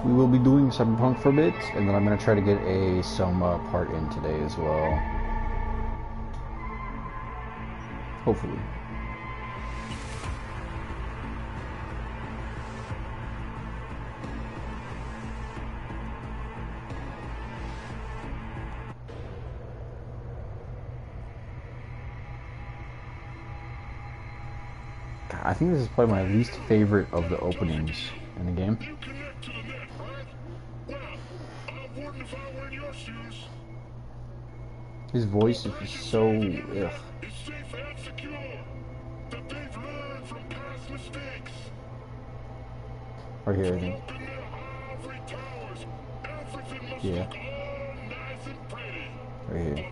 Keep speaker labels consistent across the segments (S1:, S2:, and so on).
S1: we will be doing Cyberpunk for a bit, and then I'm going to try to get a Soma part in today as well. Hopefully. I think this is probably my least favorite of the openings in the game. His voice is just so ugh. Right here, I think. Yeah. Right here.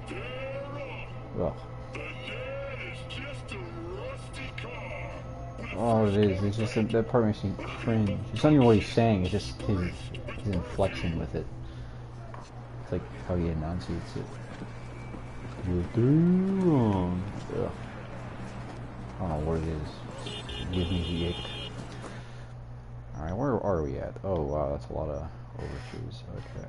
S1: Ugh. Oh, it is. It's just that part makes me cringe. It's not even what he's saying. It's just his inflection with it. It's like how he enunciates it. You're wrong. Ugh. I don't know what it is. Just give me the ick. Alright, where are we at? Oh wow, that's a lot of overtures. Okay.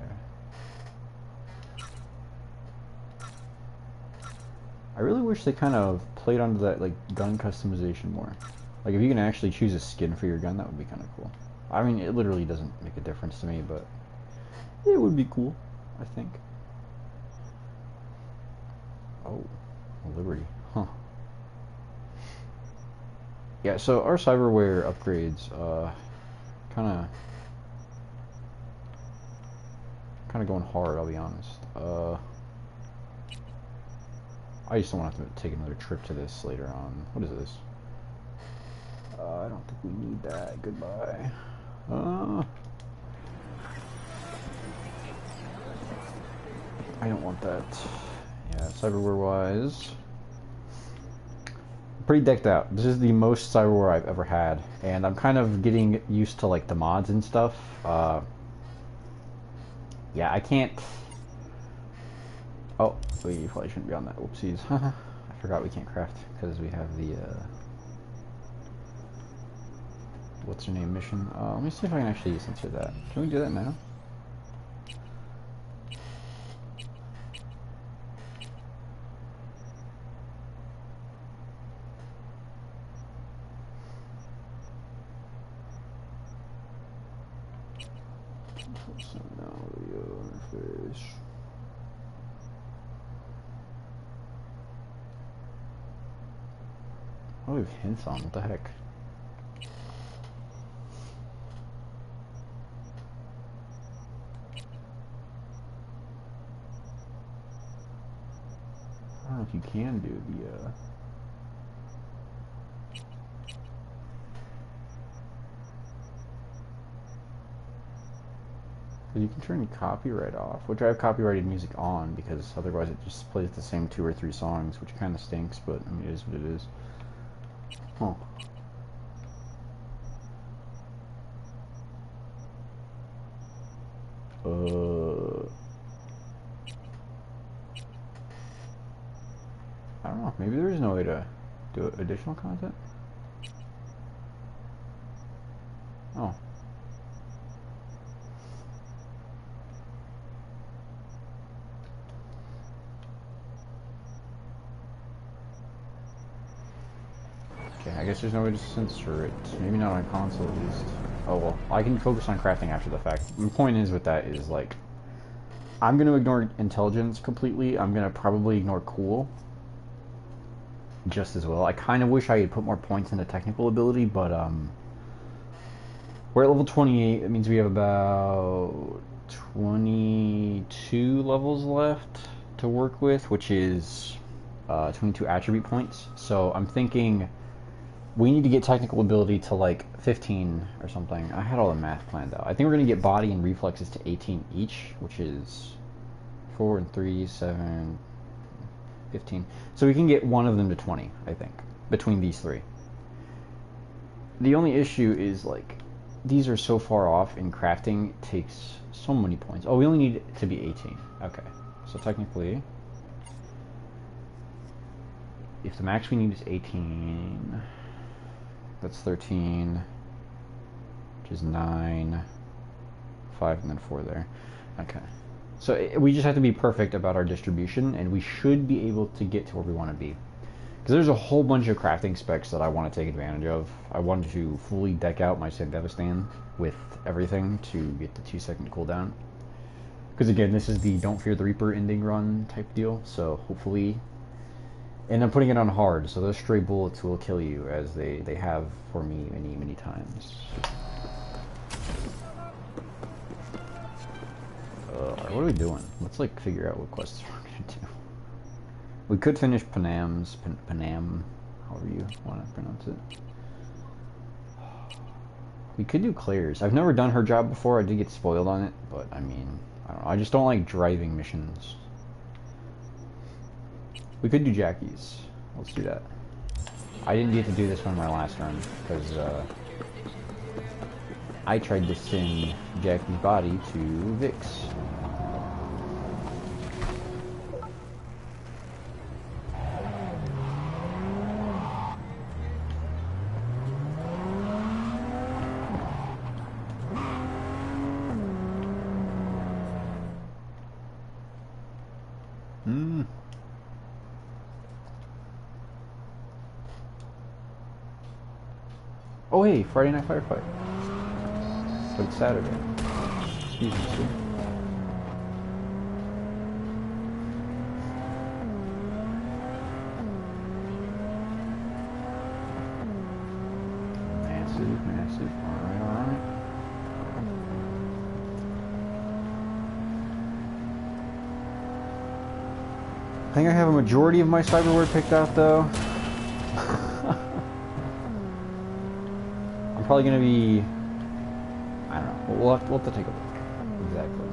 S1: I really wish they kind of played onto that like gun customization more. Like if you can actually choose a skin for your gun, that would be kind of cool. I mean, it literally doesn't make a difference to me, but it would be cool, I think. Oh, Liberty, huh? Yeah, so our cyberware upgrades, kind of going hard. I'll be honest. I just don't want to have to take another trip to this later on. What is this? I don't think we need that. Goodbye. I don't want that. Yeah, cyberware wise, pretty decked out. This is the most cyberware I've ever had, and I'm kind of getting used to like the mods and stuff. Yeah, I can't. Oh, we probably shouldn't be on that. Whoopsies. I forgot we can't craft because we have the what's her name mission. Let me see if I can actually censor that. Can we do that now? Oh, we have hints on. What the heck? I don't know if you can do the you can turn copyright off, which I have copyrighted music on because otherwise it just plays the same 2 or 3 songs, which kind of stinks, but I mean, it is what it is. Huh. I don't know. Maybe there is no way to do additional content. Oh. Okay, I guess there's no way to censor it. Maybe not on console at least. Oh well, I can focus on crafting after the fact. The point is with that is like, I'm gonna ignore intelligence completely. I'm gonna probably ignore cool just as well. I kind of wish I had put more points into technical ability, but we're at level 28. That means we have about 22 levels left to work with, which is 22 attribute points. So I'm thinking we need to get technical ability to like 15 or something. I had all the math planned out. I think we're going to get body and reflexes to 18 each, which is 4 and 3, 7, 15. So we can get one of them to 20, I think, between these 3. The only issue is like these are so far off, and crafting takes so many points. Oh, we only need it to be 18. Okay, so technically, if the max we need is 18, that's 13, which is 9, 5, and then 4 there. Okay. So we just have to be perfect about our distribution, and we should be able to get to where we want to be. Because there's a whole bunch of crafting specs that I want to take advantage of. I wanted to fully deck out my Sandevistan with everything to get the 2-second cooldown. Because again, this is the Don't Fear the Reaper ending run type deal, so hopefully... And I'm putting it on hard, so those stray bullets will kill you, as they have for me many, many times. What are we doing? Let's like figure out what quests we're gonna do. We could finish Panam, however you want to pronounce it. We could do Claire's. I've never done her job before. I did get spoiled on it, but I mean, I don't know. I just don't like driving missions. We could do Jackie's. Let's do that. I didn't get to do this one in my last run because I tried to send Jackie's body to Vix. Oh hey, Friday Night Firefight. But it's Saturday. Excuse me, sir. Massive. Alright. I think I have a majority of my cyberware picked out though. I'm probably going to be, I don't know, we'll have to take a look. Exactly.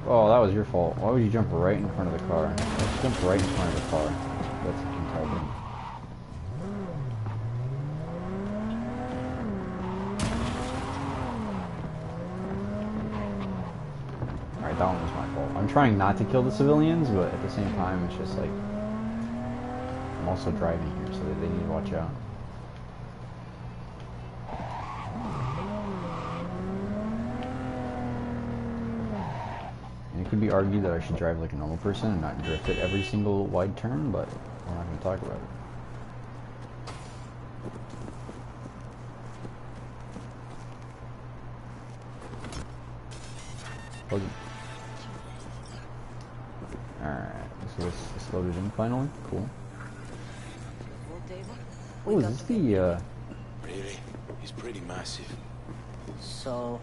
S1: Oh, that was your fault. Why would you jump right in front of the car? Let's jump right in front of the car. That's intelligent. Alright, that one was my fault. I'm trying not to kill the civilians, but at the same time, it's just like... I'm also driving here, so they need to watch out. It could be argued that I should drive like a normal person and not drift at every single wide turn, but we're not going to talk about it. Alright, so this loaded in finally. Cool. Oh, is this the,
S2: Really? He's pretty massive.
S3: So...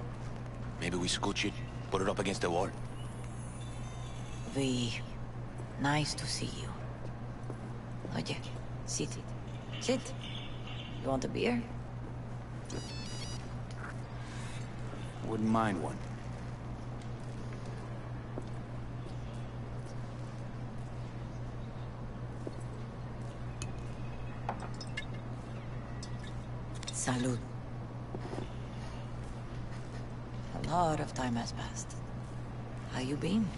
S2: Maybe we scooch it, put it up against the wall.
S3: Nice to see you. Oye, sit. Sit. You want a beer?
S2: Wouldn't mind one.
S3: Salud. A lot of time has passed. How you been?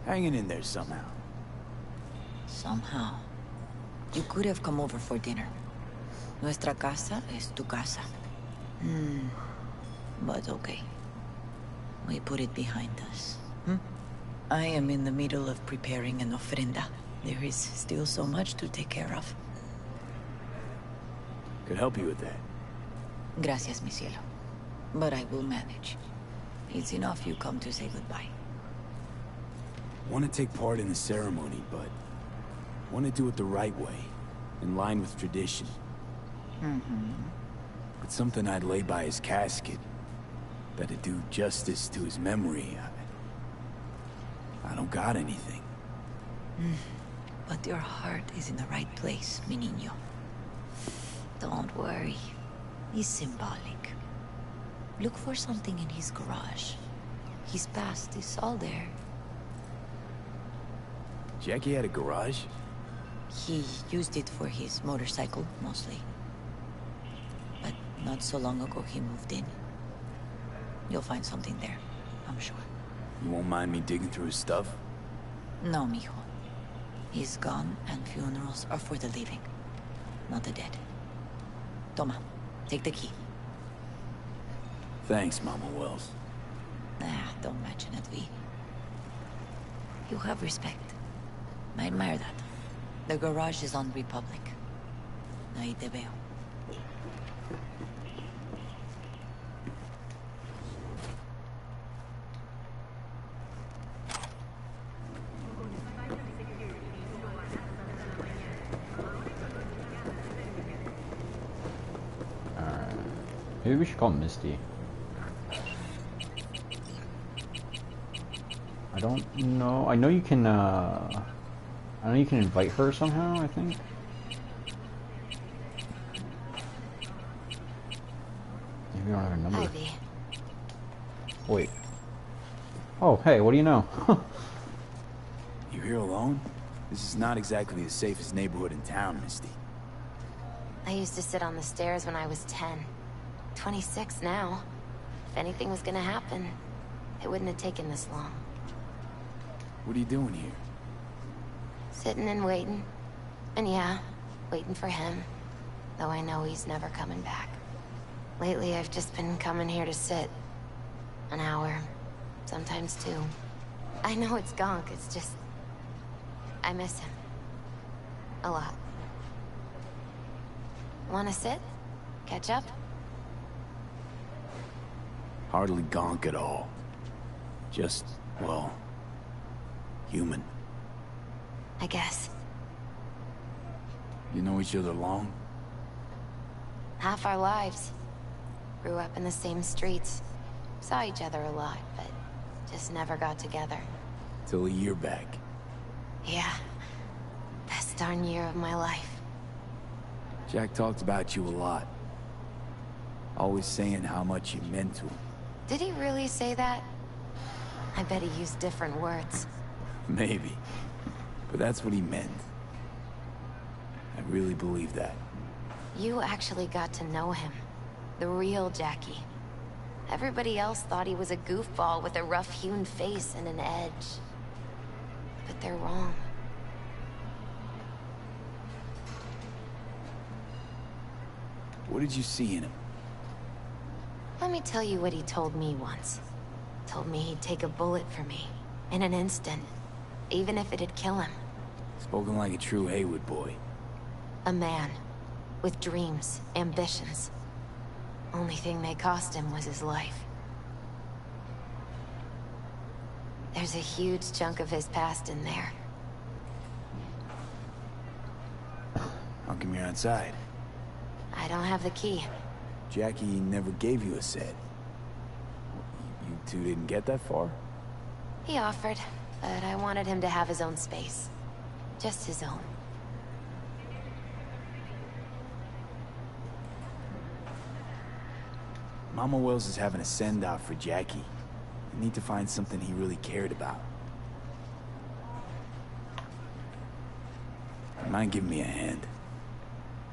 S2: Hanging in there somehow.
S3: Somehow. You could have come over for dinner. Nuestra casa es tu casa. But okay. We put it behind us. I am in the middle of preparing an ofrenda. There is still so much to take care of.
S2: Could help you with that.
S3: Gracias, mi cielo. But I will manage. It's enough you come to say goodbye.
S4: Want to take part in the ceremony, but want to do it the right way.
S2: in line with tradition. But something I'd lay by his casket that'd do justice to his memory. I don't got anything.
S3: But your heart is in the right place, mi niño. Don't worry. He's symbolic. Look for something in his garage. His past is all there.
S2: Jackie had a garage?
S3: He used it for his motorcycle, mostly. But not so long ago he moved in. You'll find something there, I'm sure.
S2: You won't mind me digging through his stuff?
S3: No, mijo. He's gone, and funerals are for the living, not the dead. Toma, take the key.
S2: Thanks, Mama Wells.
S3: Don't mention it, V. You have respect. I admire that. The garage is on Republic. Ahí te veo.
S1: Maybe we should call Misty. I don't know. I know you can invite her somehow, I think. Maybe we don't have her number.
S4: Ivy.
S1: Wait. Oh, hey, what do you know?
S2: You here alone? This is not exactly the safest neighborhood in town, Misty.
S4: I used to sit on the stairs when I was 10. 26 now. If anything was gonna happen, it wouldn't have taken this long.
S2: What are you doing here?
S4: Sitting and waiting. And yeah, waiting for him. Though I know he's never coming back. Lately, I've just been coming here to sit. An hour. Sometimes two. I know it's gonk, it's just... I miss him. A lot. Wanna sit? Catch up?
S2: Hardly gonk at all. Just, well, human.
S4: I guess.
S2: You know each other long?
S4: Half our lives. Grew up in the same streets. Saw each other a lot, but just never got together.
S2: Till a year back.
S4: Yeah. Best darn year of my life.
S2: Jack talked about you a lot. Always saying how much you meant to him.
S4: Did he really say that? I bet he used different words.
S2: Maybe. But that's what he meant. I really believe that.
S4: You actually got to know him. The real Jackie. Everybody else thought he was a goofball with a rough-hewn face and an edge. But they're wrong.
S2: What did you see in him?
S4: Let me tell you what he told me once. Told me he'd take a bullet for me. In an instant. Even if it'd kill him.
S2: Spoken like a true Haywood boy.
S4: A man. With dreams, ambitions. Only thing they cost him was his life. There's a huge chunk of his past in there.
S2: How come you're outside?
S4: I don't have the key.
S2: Jackie never gave you a set. You two didn't get that far?
S4: He offered, but I wanted him to have his own space. Just his own.
S2: Mama Wells is having a send-off for Jackie. I need to find something he really cared about. Mind giving me a hand?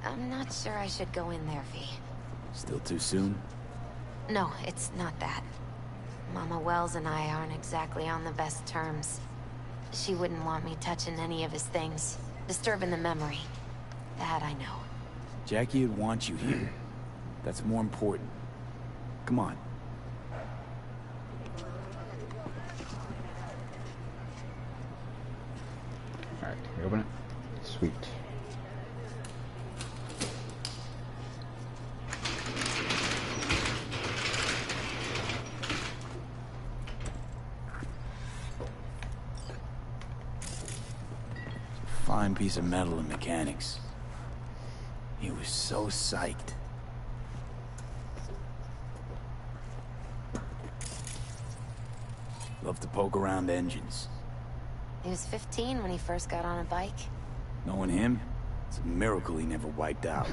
S4: I'm not sure I should go in there, V.
S2: Still too soon?
S4: No, it's not that. Mama Wells and I aren't exactly on the best terms. She wouldn't want me touching any of his things. Disturbing the memory. That I know.
S2: Jackie would want you here. That's more important. Come on.
S1: Alright, can we open it? Sweet.
S2: Fine piece of metal and mechanics. He was so psyched. Loved to poke around engines.
S4: He was 15 when he first got on a bike.
S2: Knowing him, it's a miracle he never wiped out.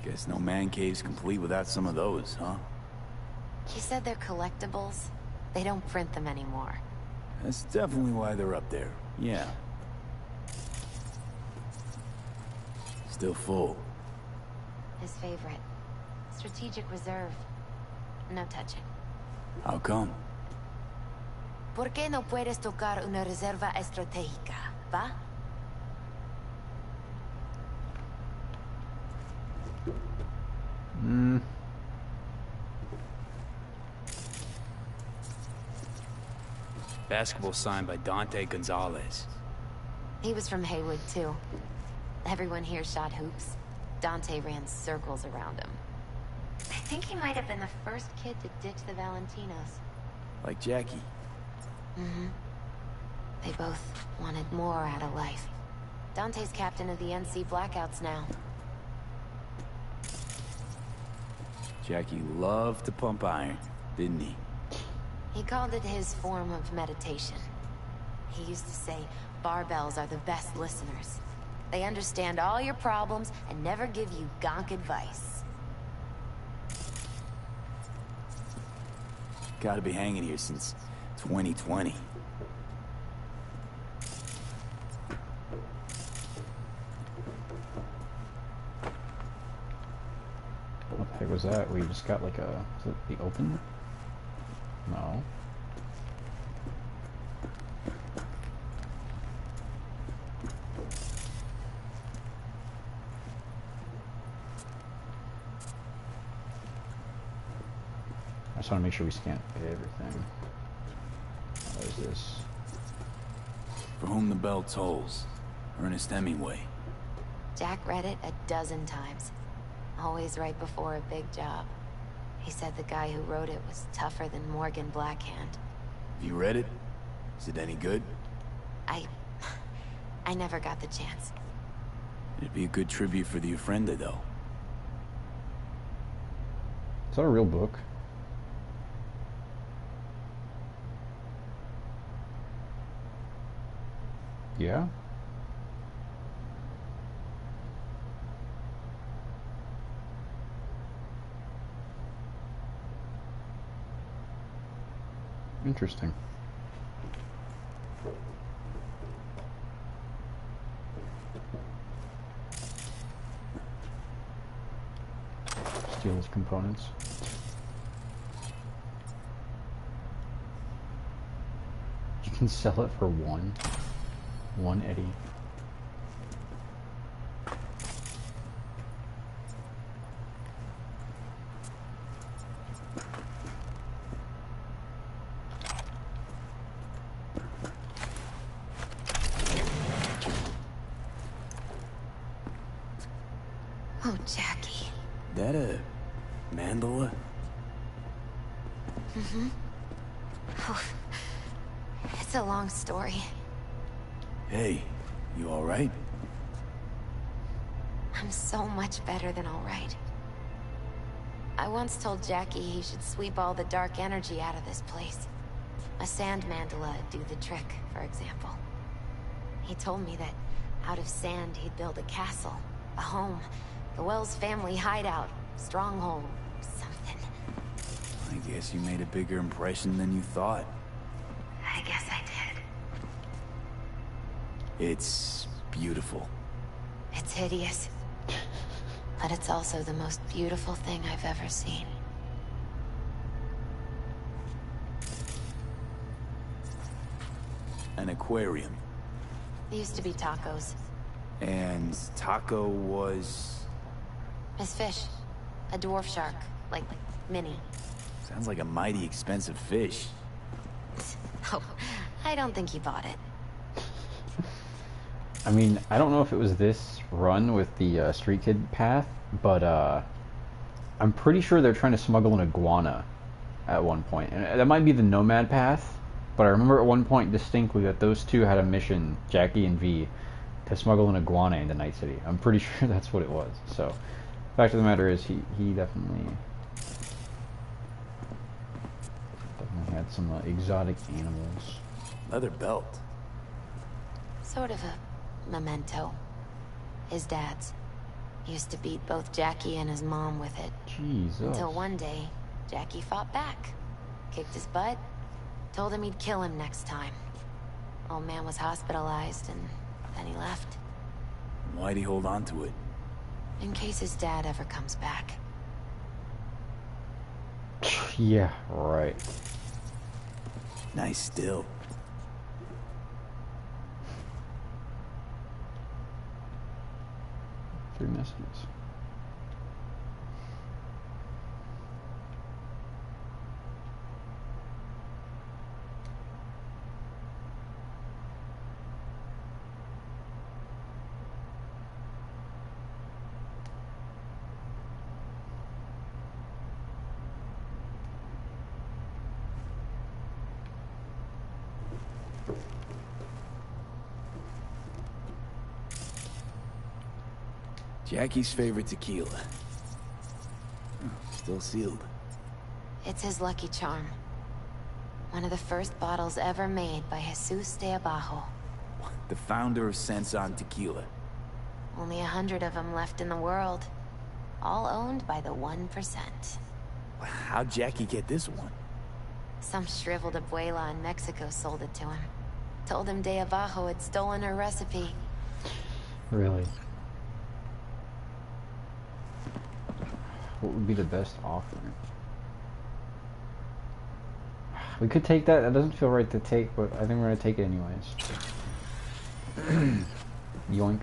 S2: Guess no man cave's complete without some of those, huh?
S4: He said they're collectibles. They don't print them anymore.
S2: That's definitely why they're up there. Yeah. Still full.
S4: His favorite. Strategic reserve. No touching.
S2: How come?
S4: ¿Por qué no puedes tocar una reserva estratégica, va?
S2: Basketball signed by Dante Gonzalez.
S4: He was from Haywood, too. Everyone here shot hoops. Dante ran circles around him. I think he might have been the first kid to ditch the Valentinos.
S2: Like Jackie.
S4: Mm-hmm. They both wanted more out of life. Dante's captain of the NC Blackouts now.
S2: Jackie loved to pump iron, didn't he?
S4: He called it his form of meditation. He used to say, barbells are the best listeners. They understand all your problems and never give you gonk advice.
S2: Gotta be hanging here since 2020.
S1: What the heck was that? We just got like a... Was it the open? No. I just want to make sure we scan everything. What is this?
S2: For whom the bell tolls. Ernest Hemingway.
S4: Jack read it a dozen times. Always right before a big job. He said the guy who wrote it was tougher than Morgan Blackhand.
S2: You read it? Is it any good?
S4: I never got the chance.
S2: It'd be a good tribute for the Ofrenda, though.
S1: Is that a real book? Yeah? Interesting. Steal his components. You can sell it for one Eddie.
S4: Oh, Jackie.
S2: That a mandala?
S4: Mm-hmm. Oh, it's a long story.
S2: Hey, you alright?
S4: I'm so much better than all right. I once told Jackie he should sweep all the dark energy out of this place. A sand mandala would do the trick, for example. He told me that out of sand he'd build a castle, a home, the Wells family hideout, stronghold, something.
S2: I guess you made a bigger impression than you thought.
S4: I guess I did.
S2: It's beautiful.
S4: It's hideous. But it's also the most beautiful thing I've ever seen.
S2: An aquarium.
S4: It used to be tacos.
S2: And Taco was...
S4: His fish. A dwarf shark. Like, mini.
S2: Sounds like a mighty expensive fish.
S4: Oh, I don't think he bought it.
S1: I mean, I don't know if it was this run with the Street Kid path, but I'm pretty sure they're trying to smuggle an iguana at one point. And that might be the Nomad path, but I remember at one point distinctly that those two had a mission, Jackie and V, to smuggle an iguana into Night City. I'm pretty sure that's what it was. So, fact of the matter is, he definitely had some exotic animals.
S2: Leather belt.
S4: Sort of a memento. His dad's. Used to beat both Jackie and his mom with it.
S1: Jesus.
S4: Until one day, Jackie fought back. Kicked his butt. Told him he'd kill him next time. Old man was hospitalized, and then he left.
S2: Why'd he hold on to it?
S4: In case his dad ever comes back.
S1: Yeah, right.
S2: Nice still.
S1: Three messages.
S2: Jackie's favorite tequila. Oh, still sealed.
S4: It's his lucky charm. One of the first bottles ever made by Jesus de Abajo.
S2: The founder of Sensan Tequila.
S4: Only 100 of them left in the world. All owned by the 1%.
S2: How'd Jackie get this one?
S4: Some shriveled abuela in Mexico sold it to him. Told him de Abajo had stolen her recipe.
S1: Really? What would be the best offer? We could take that. That doesn't feel right to take, but I think we're gonna take it anyways. Yoink.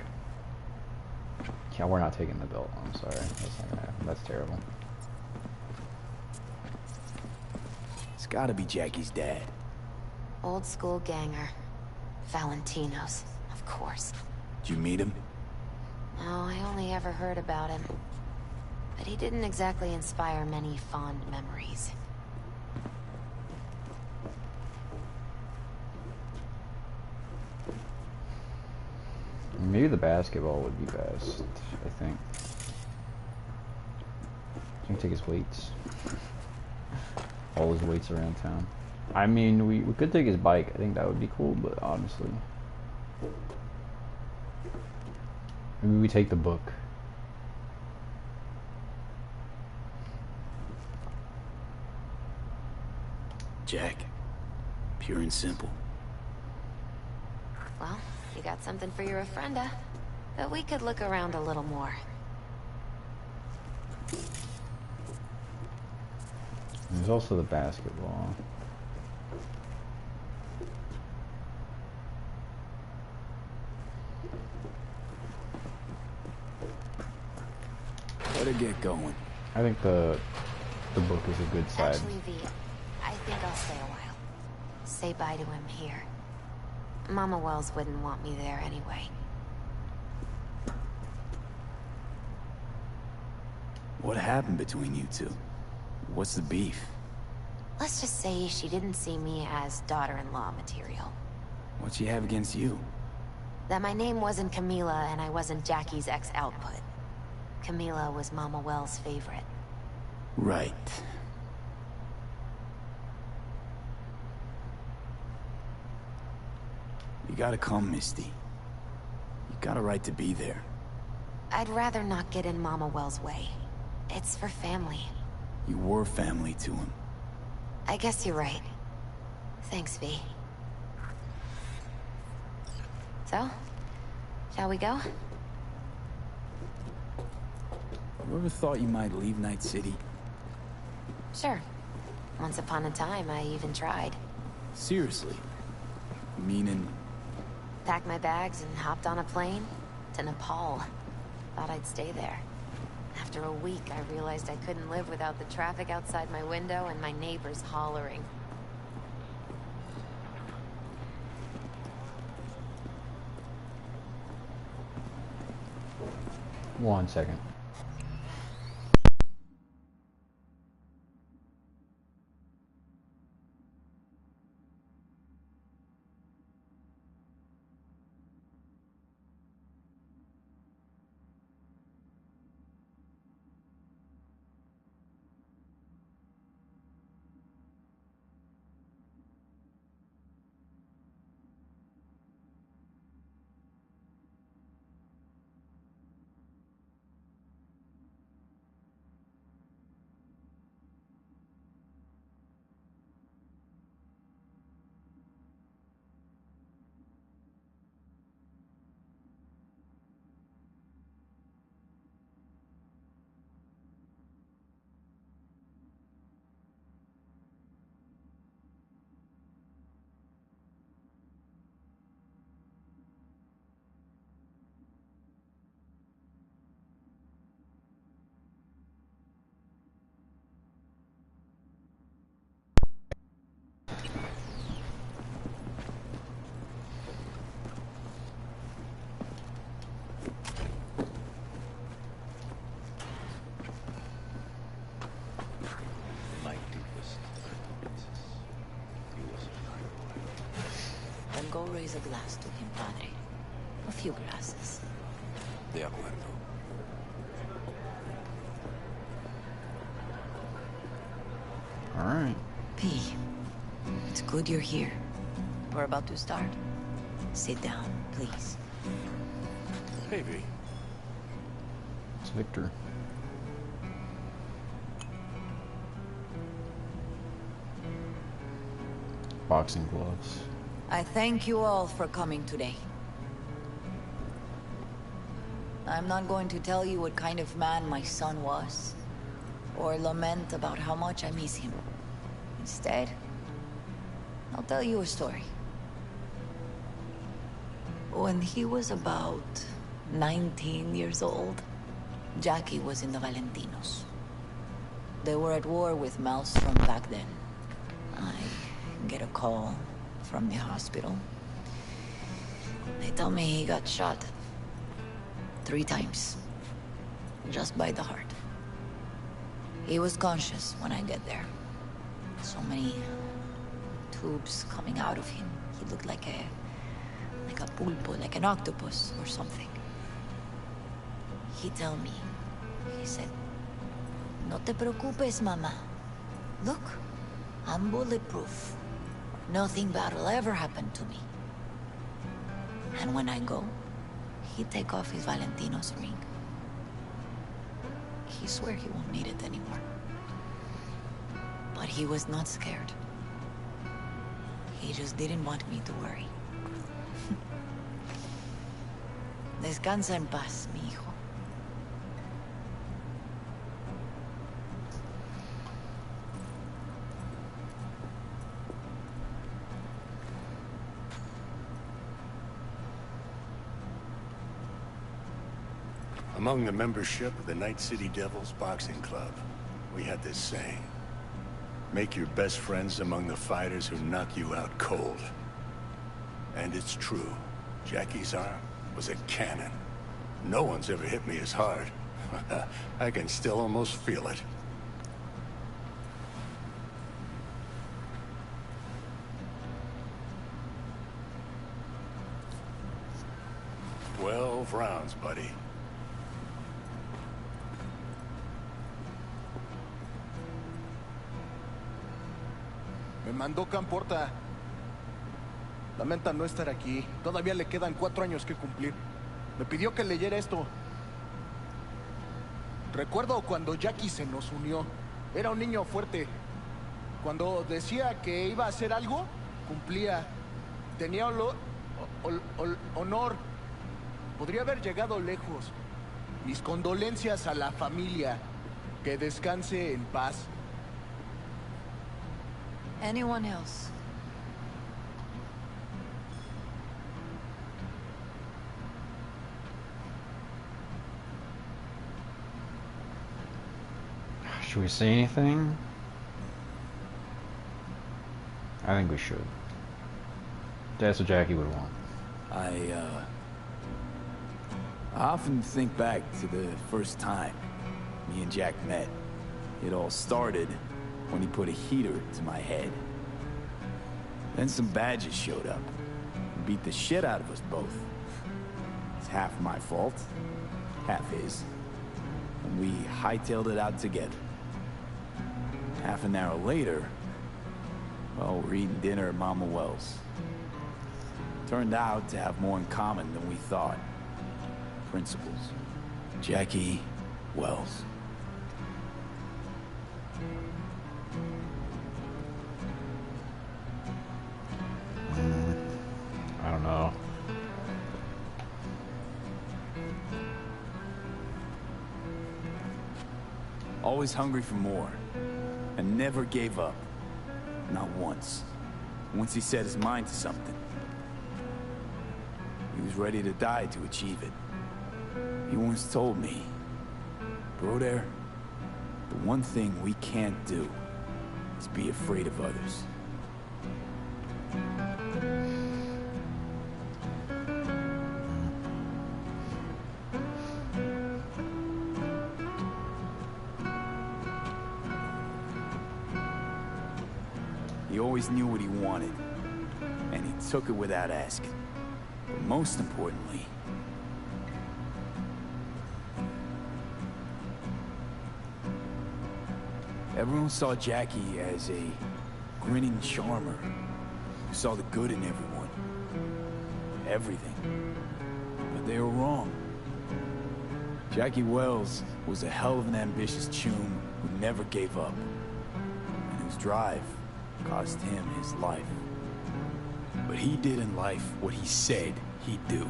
S1: Yeah, we're not taking the belt. I'm sorry. That's not gonna happen. That's terrible.
S2: It's gotta be Jackie's dad.
S4: Old school ganger. Valentino's, of course.
S2: Did you meet him?
S4: No, I only ever heard about him. But he didn't exactly inspire many fond memories.
S1: Maybe the basketball would be best, I think. You can take his weights. All his weights around town. I mean, we could take his bike. I think that would be cool, but honestly. Maybe we take the book.
S2: Jack. Pure and simple.
S4: Well, you got something for your ofrenda. But we could look around a little more.
S1: There's also the basketball.
S2: Better get going.
S1: I think the book is a good side.
S4: Actually, V, I think I'll stay a while. Say bye to him here. Mama Wells wouldn't want me there anyway.
S2: What happened between you two? What's the beef?
S4: Let's just say she didn't see me as daughter-in-law material.
S2: What she have against you?
S4: That my name wasn't Camila and I wasn't Jackie's ex-output. Camila was Mama Wells' favorite.
S2: Right. You gotta come, Misty. You got a right to be there.
S4: I'd rather not get in Mama Wells' way. It's for family.
S2: You were family to him.
S4: I guess you're right. Thanks, V. So, shall we go?
S2: You ever thought you might leave Night City?
S4: Sure. Once upon a time, I even tried.
S2: Seriously? Meaning...
S4: Packed my bags and hopped on a plane to Nepal. Thought I'd stay there. After a week, I realized I couldn't live without the traffic outside my window and my neighbors hollering.
S1: One second.
S3: raise a glass to him, Padre. A few glasses.
S2: De acuerdo.
S1: All right.
S3: P, it's good you're here. We're about to start. Sit down, please.
S2: Hey, V.
S1: It's Victor. Boxing gloves.
S3: I thank you all for coming today. I'm not going to tell you what kind of man my son was, or lament about how much I miss him. Instead, I'll tell you a story. When he was about 19 years old, Jackie was in the Valentinos. They were at war with Maelstrom back then. I get a call from the hospital. They tell me he got shot 3 times, just by the heart. He was conscious when I get there. So many tubes coming out of him. He looked like a pulpo, like an octopus or something. He tell me, he said, "No te preocupes, mama. Look, I'm bulletproof. Nothing bad will ever happen to me." And when I go, he take off his Valentino's ring. He swear he won't need it anymore. But he was not scared. He just didn't want me to worry. Descansa en paz, mi hijo.
S2: Among the membership of the Night City Devils Boxing Club, we had this saying. Make your best friends among the fighters who knock you out cold. And it's true. Jackie's arm was a cannon. No one's ever hit me as hard. I can still almost feel it. "12 rounds, buddy."
S5: Me mandó Camporta. Lamenta no estar aquí. Todavía le quedan 4 años que cumplir. Me pidió que leyera esto. Recuerdo cuando Jackie se nos unió. Era un niño fuerte. Cuando decía que iba a hacer algo, cumplía. Tenía honor. Podría haber llegado lejos. Mis condolencias a la familia. Que descanse en paz.
S3: Anyone else?
S1: Should we say anything? I think we should. That's what Jackie would want.
S2: I often think back to the first time me and Jack met. It all started when he put a heater to my head. Then some badges showed up and beat the shit out of us both. It's half my fault, half his. And we hightailed it out together. Half an hour later, well, we're eating dinner at Mama Wells. Turned out to have more in common than we thought. Principles. Jackie Wells.
S1: I don't know.
S2: Always hungry for more. And never gave up. Not once. Once he set his mind to something, he was ready to die to achieve it. He once told me, "Brother, the one thing we can't do is be afraid of others." He always knew what he wanted, and he'd took it without asking. But most importantly, everyone saw Jackie as a grinning charmer who saw the good in everyone. Everything. But they were wrong. Jackie Wells was a hell of an ambitious chum who never gave up, and whose drive cost him his life. But he did in life what he said he'd do.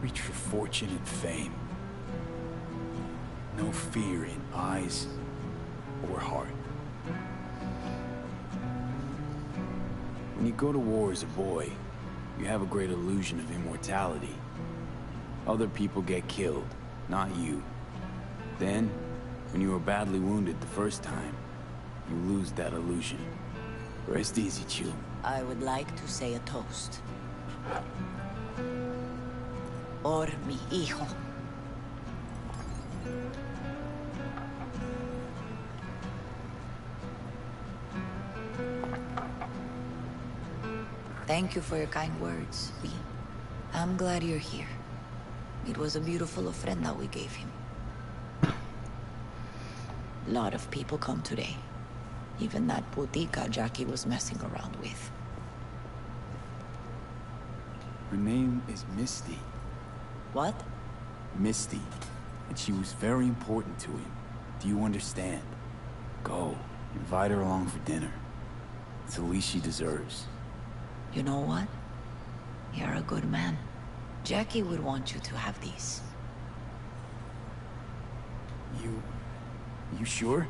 S2: Reach for fortune and fame. No fear in eyes or heart. When you go to war as a boy, you have a great illusion of immortality. Other people get killed, not you. Then, when you were badly wounded the first time, you lose that illusion. Rest easy, Chew.
S3: I would like to say a toast. Por mi hijo. Thank you for your kind words, V. I'm glad you're here. It was a beautiful ofrenda we gave him. A lot of people come today. Even that putica Jackie was messing around with.
S2: Her name is Misty.
S3: What?
S2: Misty. And she was very important to him. Do you understand? Go. Invite her along for dinner. It's the least she deserves.
S3: You know what? You're a good man. Jackie would want you to have these.
S2: You sure?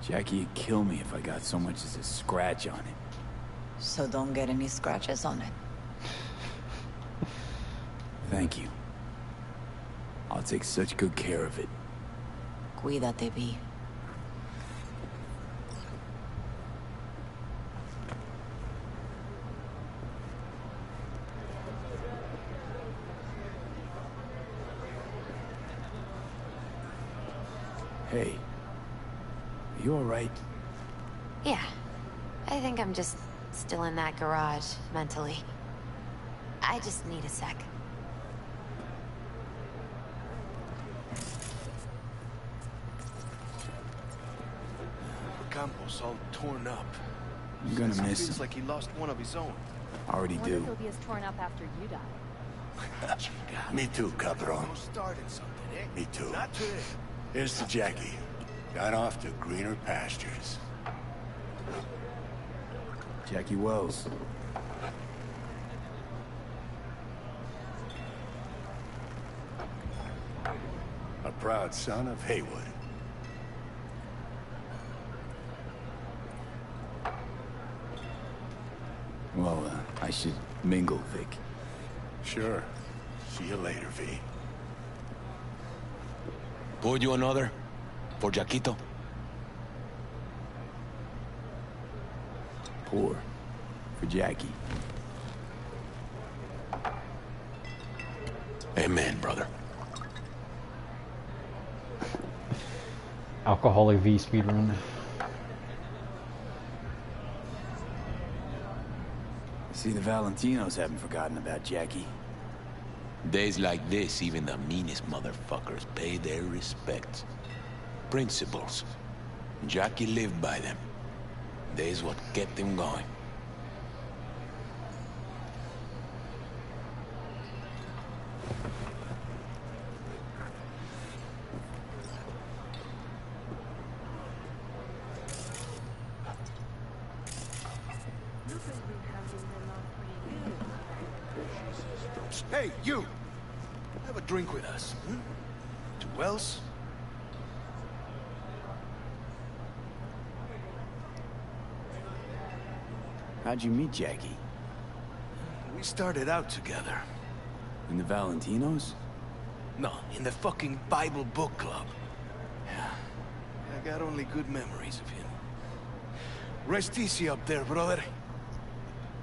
S2: Jackie'd kill me if I got so much as a scratch on it.
S3: So don't get any scratches on it.
S2: Thank you. I'll take such good care of it.
S3: Cuídate, V.
S2: Hey. Are you alright?
S4: Yeah. I think I'm just still in that garage, mentally. I just need a sec.
S5: Campos all torn up.
S2: I'm gonna miss
S5: Feels
S2: him.
S5: like he lost one of his own.
S2: Already
S6: I wonder if
S2: do.
S6: he'll be as torn up after you die.
S7: Me too, Cabron.
S5: No starting something, eh?
S7: Me too.
S5: Not today.
S7: Here's to Jackie. Got off to greener pastures.
S2: Jackie Wells.
S7: A proud son of Haywood.
S2: Well, I should mingle, Vic.
S7: Sure. See you later, V.
S8: Pour you another? For Jaquito?
S2: Pour. For Jackie.
S8: Amen, brother.
S1: Alcoholic V speedrun.
S2: See, the Valentinos haven't forgotten about Jackie.
S8: Days like this, even the meanest motherfuckers pay their respects. Principles. Jackie lived by them. They's what kept him going.
S5: Hey, you! Have a drink with us, hmm? To Wells?
S2: How'd you meet Jackie?
S5: We started out together.
S2: In the Valentinos?
S5: No, in the fucking Bible book club. Yeah, I got only good memories of him. Rest easy up there, brother.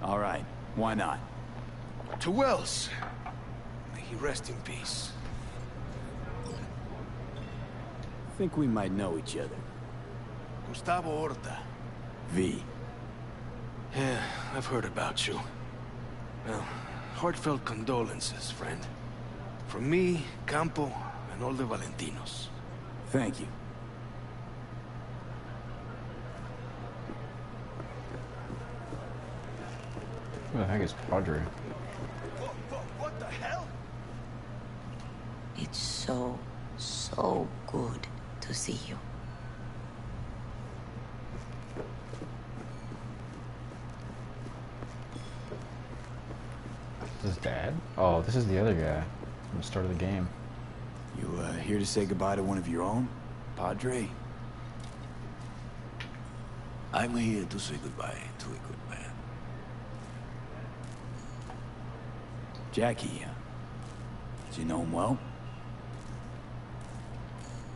S2: All right. Why not?
S5: To Wells. May he rest in peace.
S2: Think we might know each other.
S5: Gustavo Horta.
S2: V.
S5: Yeah, I've heard about you.
S9: Well, heartfelt condolences, friend. From me, Campo, and all the Valentinos.
S2: Thank you.
S1: Who the heck is Padre?
S5: What the hell?
S3: It's so, so good to see you.
S1: Is this Dad? Oh, this is the other guy from the start of the game.
S2: You, here to say goodbye to one of your own? Padre?
S8: I'm here to say goodbye to a good man.
S2: Jackie, do you know him well?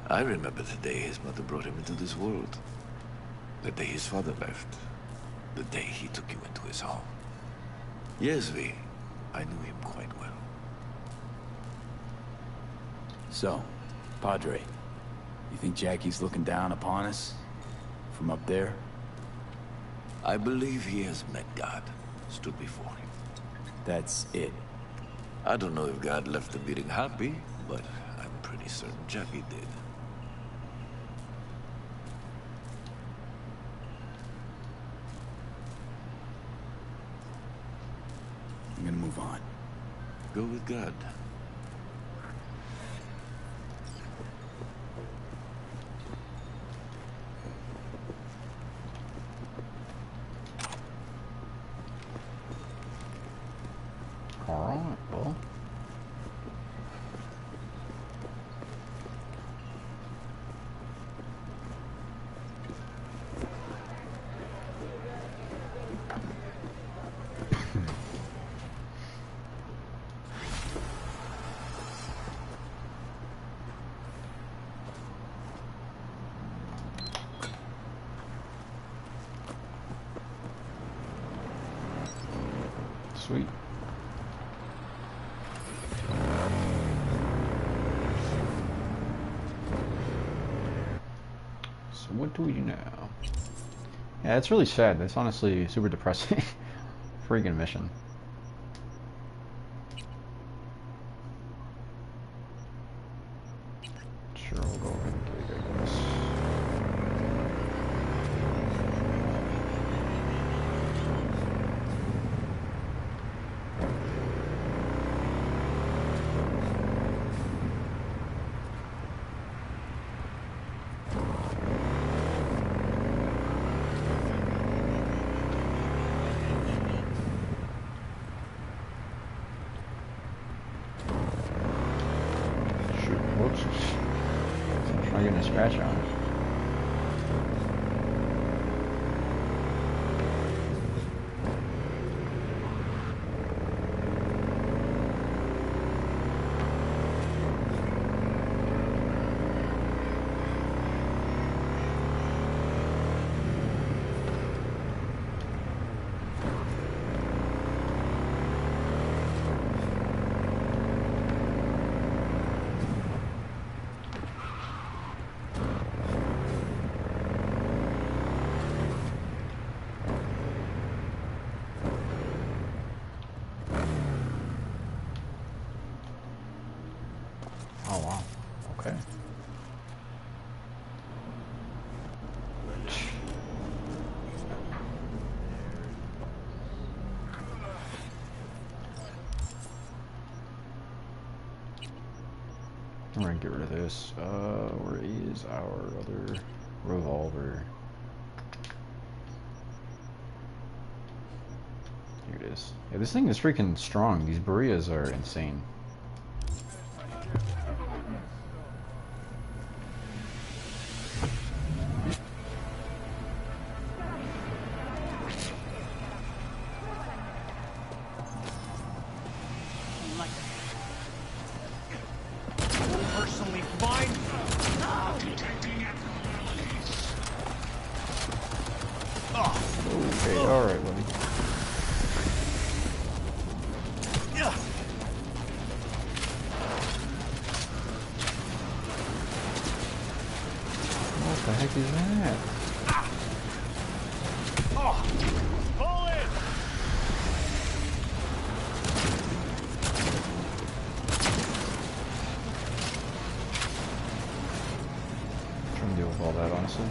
S8: I remember the day his mother brought him into this world. The day his father left. The day he took you into his home. Yes, V. I knew him quite well.
S2: So, Padre, you think Jackie's looking down upon us? From up there?
S8: I believe he has met God, stood before him.
S2: That's it.
S8: I don't know if God left the meeting happy, but I'm pretty certain Jackie did.
S2: I'm gonna move on.
S8: Go with God.
S1: Alright, well. Sweet. So what do we do now? Yeah, it's really sad. It's honestly super depressing. Freaking mission. Sure, we'll go ahead and take it, I guess. Shoot, whoops. I'm trying to get a scratch on it. Oh wow. Okay. I'm gonna get rid of this. Where is our other revolver? Here it is. Yeah, this thing is freaking strong. These burritos are insane.
S5: Personally fine.
S1: Okay, alright, buddy. What the heck is that?
S5: Pull it.
S1: with all that, honestly.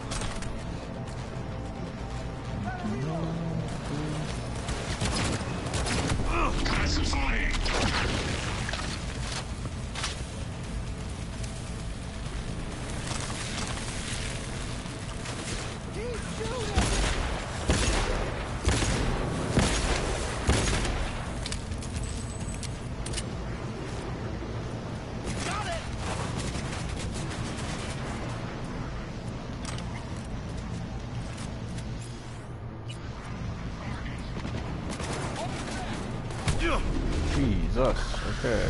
S1: Jesus. Okay.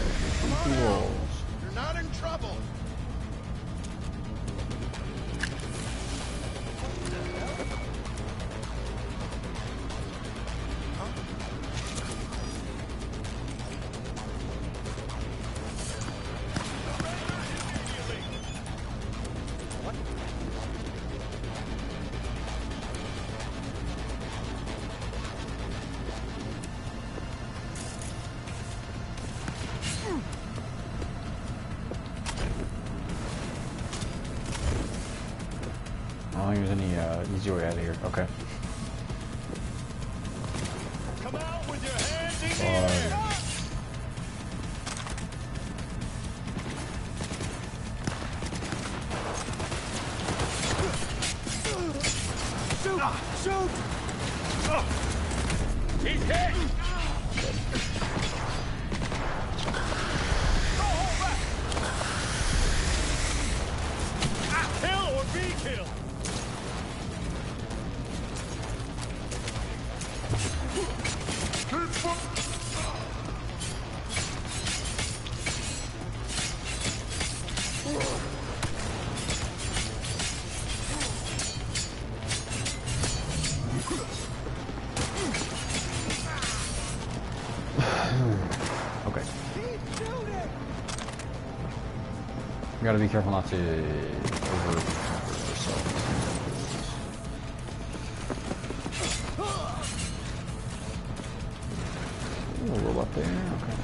S1: Two walls.
S5: You're not in trouble.
S1: I don't think there's any easy way out of here. Okay.
S5: Come out with your hands in the air. Shoot! He's hit! Kill or be killed!
S1: Okay. We gotta be careful not to over ourselves. Ooh, a robot there. Okay.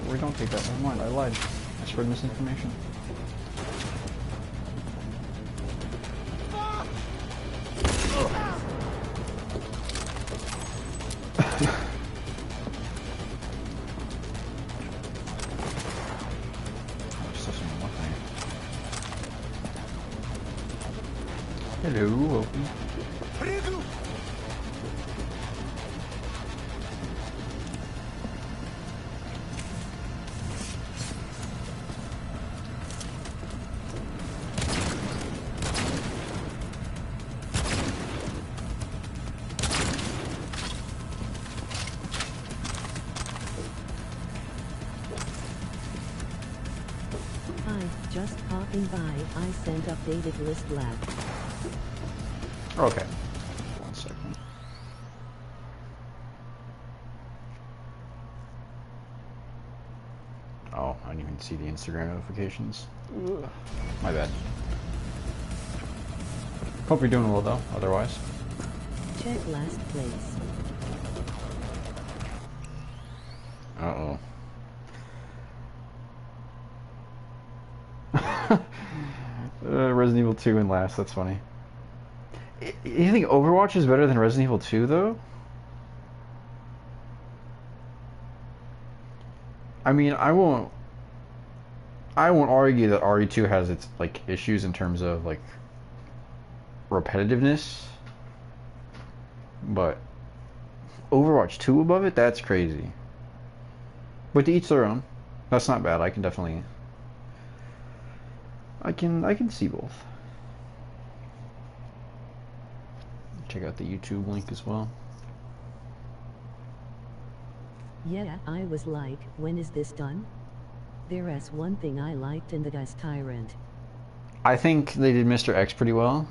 S1: We don't take that. Never mind. I lied. I spread misinformation. Hello, welcome.
S6: Just popping by, I sent updated list lab.
S1: Okay. 1 second. Oh, I didn't even see the Instagram notifications. Ugh. My bad. Hope you're doing well though, otherwise.
S6: Check last place.
S1: Uh-oh. Resident Evil 2 and last, that's funny. You think Overwatch is better than Resident Evil 2 though? I mean, I won't argue that RE2 has its like issues in terms of like repetitiveness, but Overwatch 2 above it, that's crazy. But to each their own. That's not bad. I can definitely I can see both. Check out the YouTube link as well.
S6: Yeah, I was like, when is this done? There's one thing I liked in the guy's Tyrant.
S1: I think they did Mr. X pretty well.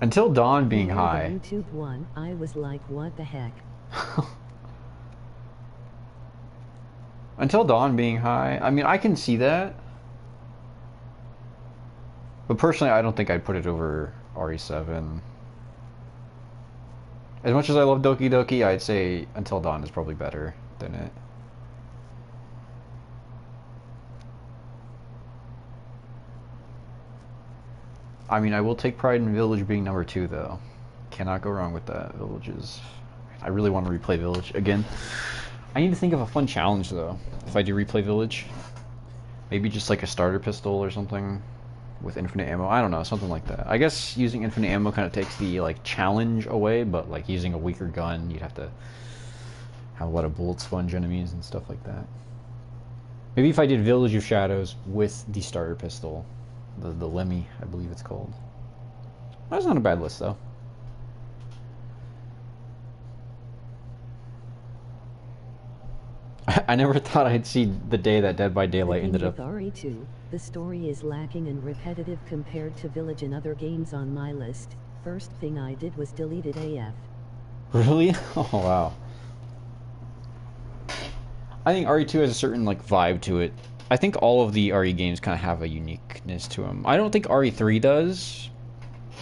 S1: Until Dawn being
S6: The
S1: high.
S6: YouTube one, I was like, what the heck?
S1: Until Dawn being high. I mean, I can see that. But personally, I don't think I'd put it over RE7. As much as I love Doki Doki, I'd say Until Dawn is probably better than it. I mean, I will take pride in Village being number 2, though. Cannot go wrong with that. Village is... I really want to replay Village again. I need to think of a fun challenge, though, if I do replay Village. Maybe just like a starter pistol or something with infinite ammo. I don't know, something like that. I guess using infinite ammo kind of takes the like challenge away, but like using a weaker gun, you'd have to have a lot of bullet sponge enemies and stuff like that. Maybe if I did Village of Shadows with the starter pistol. The Lemmy, I believe it's called. That's not a bad list, though. I never thought I'd see the day that Dead by Daylight ended up.
S6: With RE2, the story is lacking and repetitive compared to Village and other games on my list. First thing I did was delete it AF.
S1: Really? Oh, wow. I think RE2 has a certain like vibe to it. I think all of the RE games kind of have a uniqueness to them. I don't think RE3 does,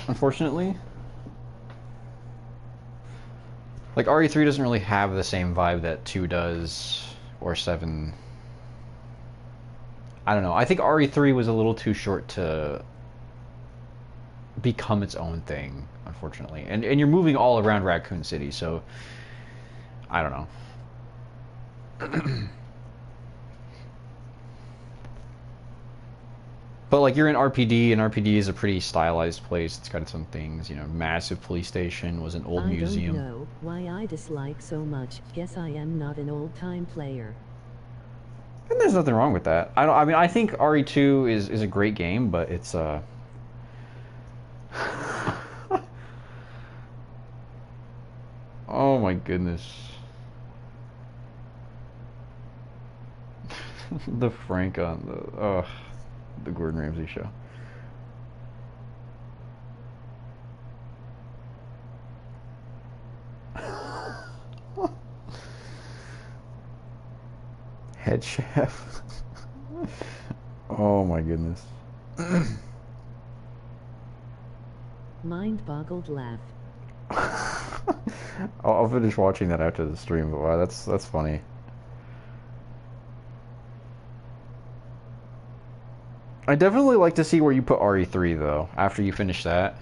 S1: unfortunately. Like, RE3 doesn't really have the same vibe that 2 does, or 7. I don't know. I think RE3 was a little too short to become its own thing, unfortunately. And you're moving all around Raccoon City, so... I don't know. But like you're in RPD, and RPD is a pretty stylized place. It's got its own things, you know. Massive police station, was an old museum.
S6: I don't know why I dislike so much. Guess I am not an old-time player.
S1: And there's nothing wrong with that. I mean, I think RE2 is a great game, but it's oh my goodness. The Frank on the Gordon Ramsay show. Head chef. Oh my goodness.
S6: Mind-boggled laugh.
S1: I'll finish watching that after the stream, but wow, that's funny. I definitely like to see where you put RE3 though, after you finish that.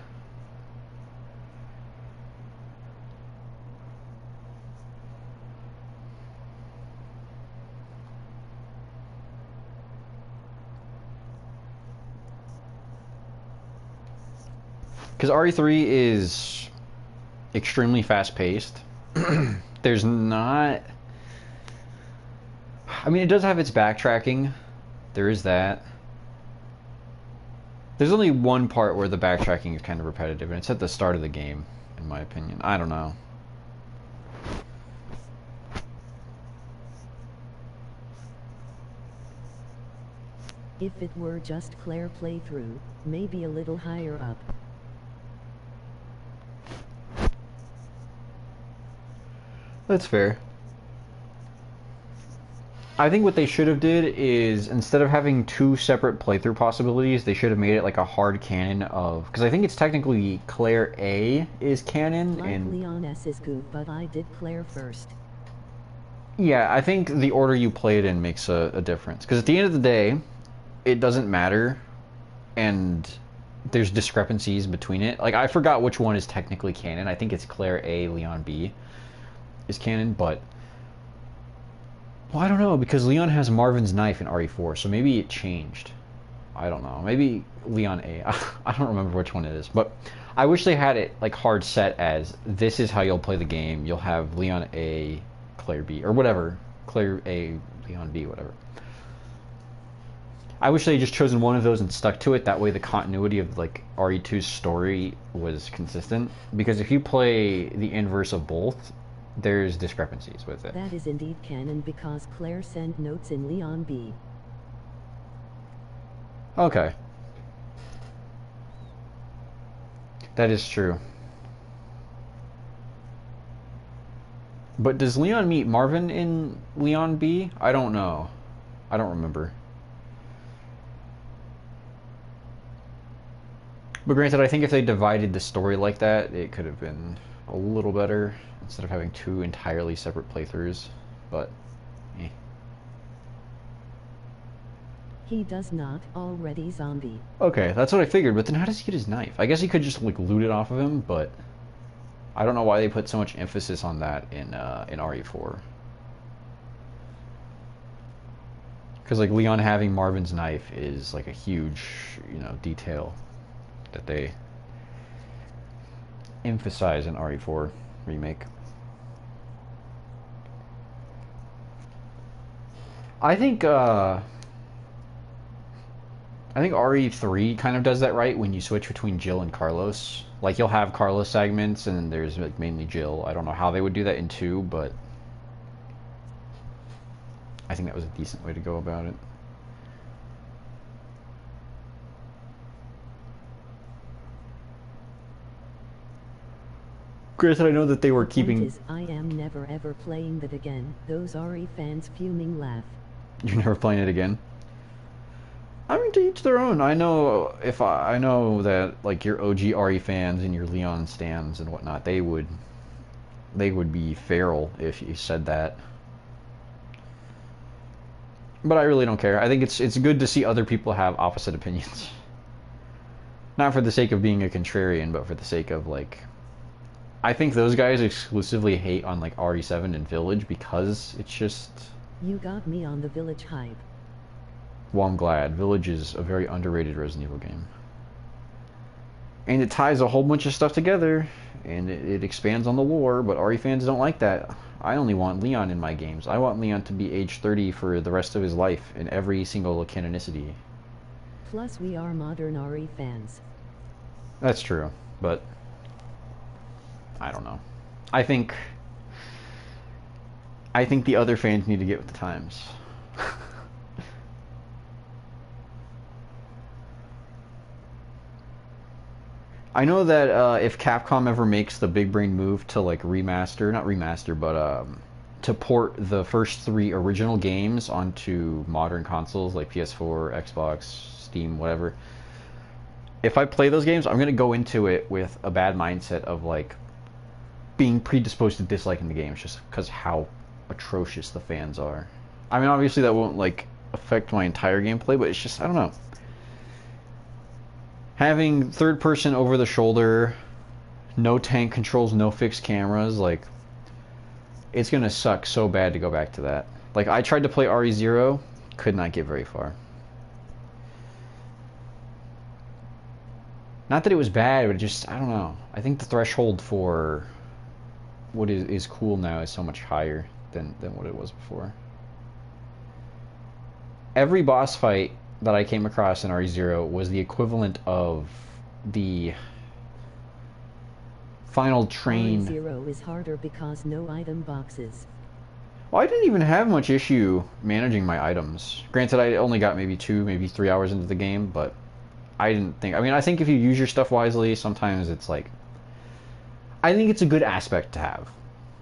S1: Because RE3 is extremely fast-paced. There's not... I mean, it does have its backtracking. There is that. There's only one part where the backtracking is kind of repetitive, and it's at the start of the game, in my opinion. I don't know.
S6: If it were just Claire playthrough, maybe a little higher up.
S1: That's fair. I think what they should have did is, instead of having 2 separate playthrough possibilities, they should have made it like a hard canon of... Because I think it's technically Claire A is canon,
S6: like
S1: and...
S6: Leon S is good, but I did Claire first.
S1: Yeah, I think the order you play it in makes a difference. Because at the end of the day, it doesn't matter, and there's discrepancies between it. Like, I forgot which one is technically canon. I think it's Claire A, Leon B is canon, but... Well, I don't know, because Leon has Marvin's knife in RE4, so maybe it changed. I don't know. Maybe Leon A. I don't remember which one it is, but I wish they had it like hard set as this is how you'll play the game. You'll have Leon A, Claire B, or whatever. Claire A, Leon B, whatever. I wish they had just chosen one of those and stuck to it. That way the continuity of like RE2's story was consistent. Because if you play the inverse of both, there's discrepancies with it.
S6: That is indeed canon because Claire sent notes in Leon B.
S1: Okay. That is true. But does Leon meet Marvin in Leon B? I don't know. I don't remember. But granted, I think if they divided the story like that, it could have been a little better instead of having two entirely separate playthroughs. But, eh.
S6: He does not already zombie.
S1: Okay, that's what I figured, but then how does he get his knife? I guess he could just, like, loot it off of him, but I don't know why they put so much emphasis on that in RE4. Because, like, Leon having Marvin's knife is, like, a huge, you know, detail that they emphasize in RE4 remake. I think RE3 kind of does that right when you switch between Jill and Carlos. Like, you'll have Carlos segments, and then there's like mainly Jill. I don't know how they would do that in 2, but I think that was a decent way to go about it. Granted, I know that they were keeping...
S6: Point is, I am never ever playing that again. Those RE fans fuming laugh.
S1: You're never playing it again? I mean, to each their own. I know I know that like your OG RE fans and your Leon stans and whatnot, they would be feral if you said that. But I really don't care. I think it's good to see other people have opposite opinions. Not for the sake of being a contrarian, but for the sake of like, I think those guys exclusively hate on like RE7 and Village because it's just...
S6: You got me on the Village hype.
S1: Well, I'm glad. Village is a very underrated Resident Evil game. And it ties a whole bunch of stuff together, and it expands on the lore, but RE fans don't like that. I only want Leon in my games. I want Leon to be age 30 for the rest of his life in every single canonicity.
S6: Plus we are modern RE fans.
S1: That's true, but I don't know. I think the other fans need to get with the times. I know that if Capcom ever makes the big brain move to like remaster, not remaster, but to port the first 3 original games onto modern consoles like PS4, Xbox, Steam, whatever. If I play those games, I'm going to go into it with a bad mindset of like being predisposed to disliking the games just because how atrocious the fans are. I mean, obviously that won't like affect my entire gameplay, but it's just, I don't know. Having third person over the shoulder, no tank controls, no fixed cameras, like, it's gonna suck so bad to go back to that. Like, I tried to play RE0, could not get very far. Not that it was bad, but just, I don't know. I think the threshold for what is cool now is so much higher than what it was before. Every boss fight that I came across in RE0 was the equivalent of the final train.
S6: RE0 is harder because no item boxes.
S1: Well, I didn't even have much issue managing my items. Granted, I only got maybe 2, maybe 3 hours into the game, but I didn't think... I mean, I think if you use your stuff wisely, sometimes it's like... I think it's a good aspect to have.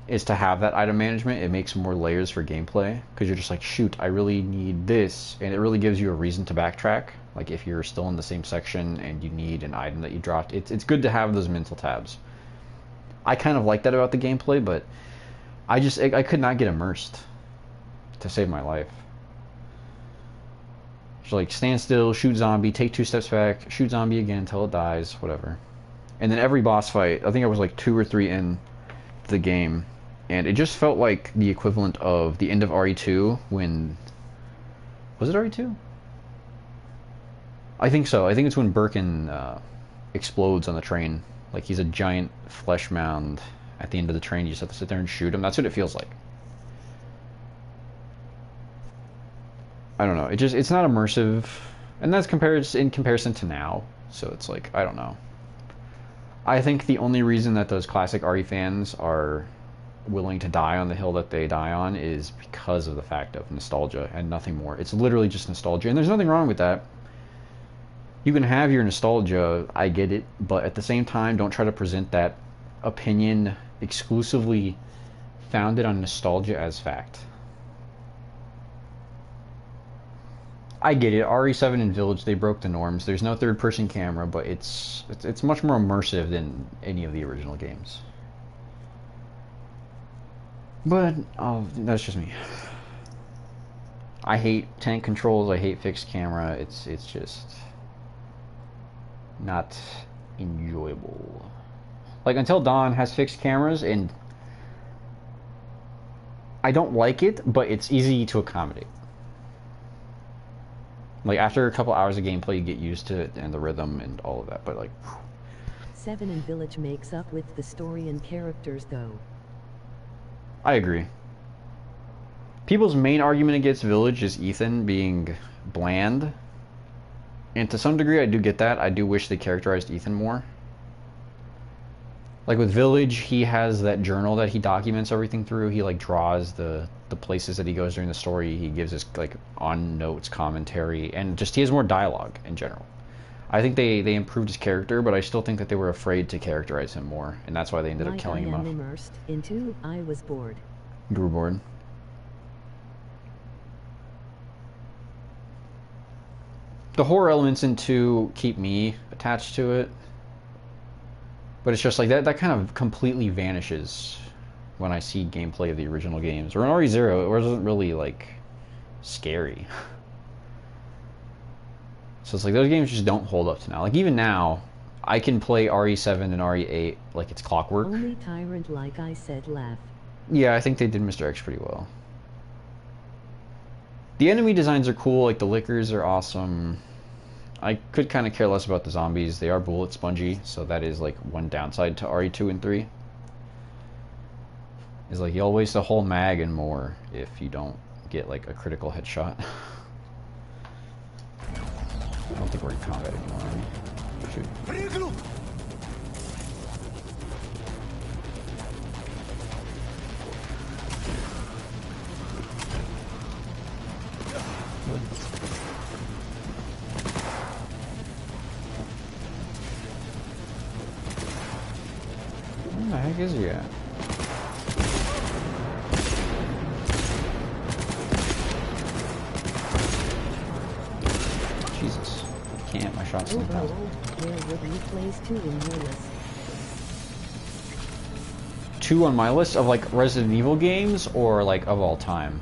S1: Is to have that item management. It makes more layers for gameplay because you're just like, shoot, I really need this, and it really gives you a reason to backtrack. Like if you're still in the same section and you need an item that you dropped, it's good to have those mental tabs. I kind of like that about the gameplay, but I could not get immersed to save my life. So like stand still, shoot zombie, take 2 steps back, shoot zombie again until it dies, whatever. And then every boss fight, I think I was like 2 or 3 in the game, and it just felt like the equivalent of the end of RE2 when... Was it RE2? I think so. I think it's when Birkin explodes on the train. Like he's a giant flesh mound at the end of the train. You just have to sit there and shoot him. That's what it feels like. I don't know. It's not immersive, and that's in comparison to now. So it's like, I don't know. I think the only reason that those classic RE fans are willing to die on the hill that they die on is because of the fact of nostalgia and nothing more. It's literally just nostalgia, and there's nothing wrong with that. You can have your nostalgia, I get it, but at the same time, don't try to present that opinion exclusively founded on nostalgia as fact. I get it. RE7 and Village, they broke the norms. There's no third-person camera, but it's much more immersive than any of the original games. But that's just me. I hate tank controls. I hate fixed camera. It's just not enjoyable. Like, Until Dawn has fixed cameras, and I don't like it, but it's easy to accommodate. Like, after a couple hours of gameplay, you get used to it and the rhythm and all of that, but like...
S6: 7 and Village makes up with the story and characters, though.
S1: I agree. People's main argument against Village is Ethan being bland. And to some degree, I do get that. I do wish they characterized Ethan more. Like, with Village, he has that journal that he documents everything through. He, like, draws the places that he goes during the story. He gives his, like, on notes commentary, and just he has more dialogue in general. I think they improved his character, but I still think that they were afraid to characterize him more, and that's why they ended up killing him off.
S6: Immersed into I was bored.
S1: You were bored. The horror elements in 2 keep me attached to it, but it's just like that kind of completely vanishes when I see gameplay of the original games. Or in RE0, it wasn't really, like, scary. So it's like those games just don't hold up to now. Like, even now, I can play RE7 and RE8 like it's clockwork.
S6: Only Tyrant, like I said, laugh.
S1: Yeah, I think they did Mr. X pretty well. The enemy designs are cool, like the lickers are awesome. I could kind of care less about the zombies. They are bullet spongy, so that is like one downside to RE2 and 3. Is like you'll waste a whole mag and more if you don't get like a critical headshot. I don't think we're in combat anymore. Shoot. Where the heck is he at? Jesus. I can't, my shot's not out.
S6: Where would you place 2 in your list?
S1: 2 on my list of like Resident Evil games or like of all time?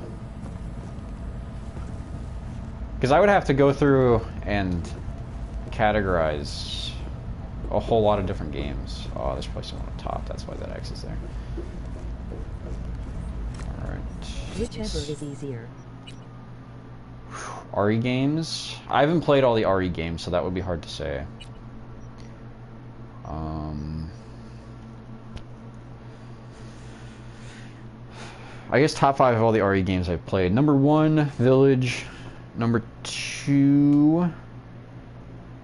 S1: Because I would have to go through and categorize a whole lot of different games. Oh, there's probably someone on top. That's why that X is there. Alright.
S6: Whichever is easier.
S1: RE games? I haven't played all the RE games, so that would be hard to say. I guess top 5 of all the RE games I've played. Number 1, Village. Number 2,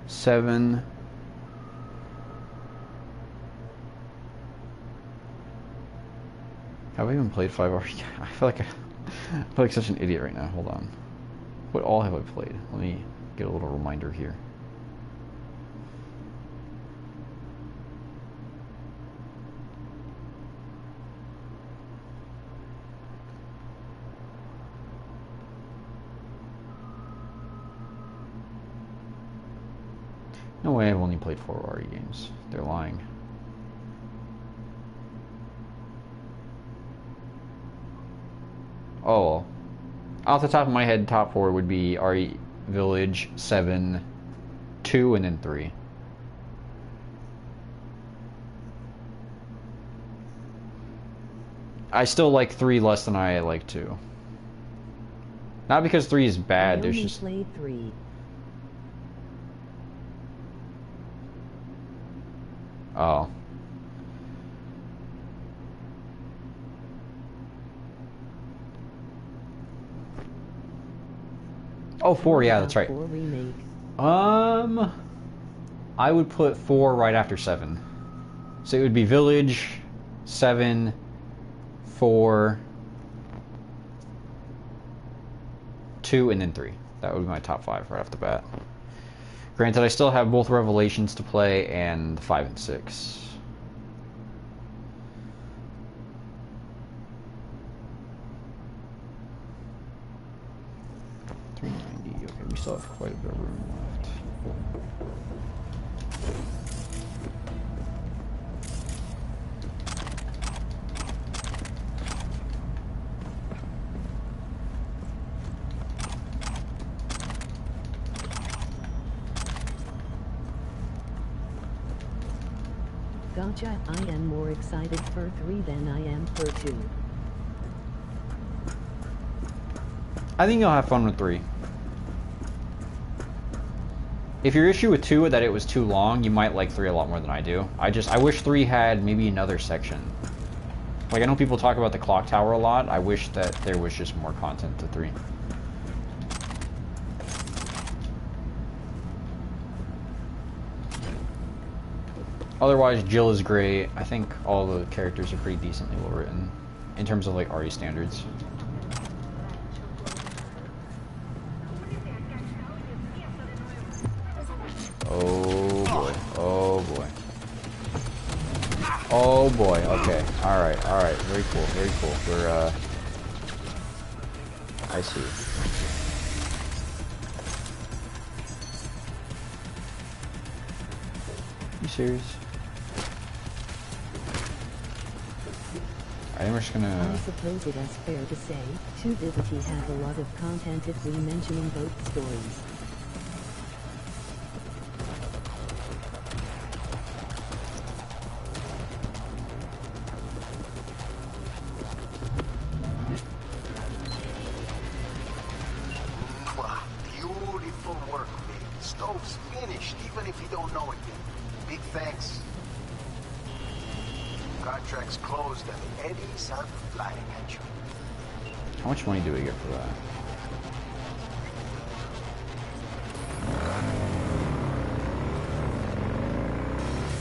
S1: 7. Have I even played 5 RE? I feel like such an idiot right now. Hold on. What all have I played? Let me get a little reminder here. No way, I've only played 4 RE games. They're lying. Oh, off the top of my head, top 4 would be RE Village, 7, 2, and then 3. I still like 3 less than I like 2. Not because 3 is bad, there's just...
S6: played 3.
S1: Oh. Oh, 4, yeah, that's right.
S6: 4 remake.
S1: I would put 4 right after 7. So it would be Village, 7, 4, 2, and then 3. That would be my top 5 right off the bat. Granted, I still have both Revelations to play and 5 and 6. $390. Okay, we still have quite a bit of room left.
S6: Gotcha, I am more excited for 3 than I am for 2.
S1: I think you'll have fun with 3. If your issue with 2 is that it was too long, you might like 3 a lot more than I do. I wish 3 had maybe another section. Like, I know people talk about the clock tower a lot. I wish that there was just more content to 3. Otherwise, Jill is great. I think all the characters are pretty decently well written in terms of like RE standards. Oh boy. Oh boy. Oh boy. Okay. All right. All right. Very cool. Very cool. We're I see. You serious? I'm just gonna...
S6: I suppose it is fair to say, 2 Vivity has a lot of content if we mentioning both stories.
S10: Beautiful work, baby. Stove's finished, even if you don't know it yet. Big thanks. Contract's closed and Eddie's out flying at you.
S1: How much money do we get for that?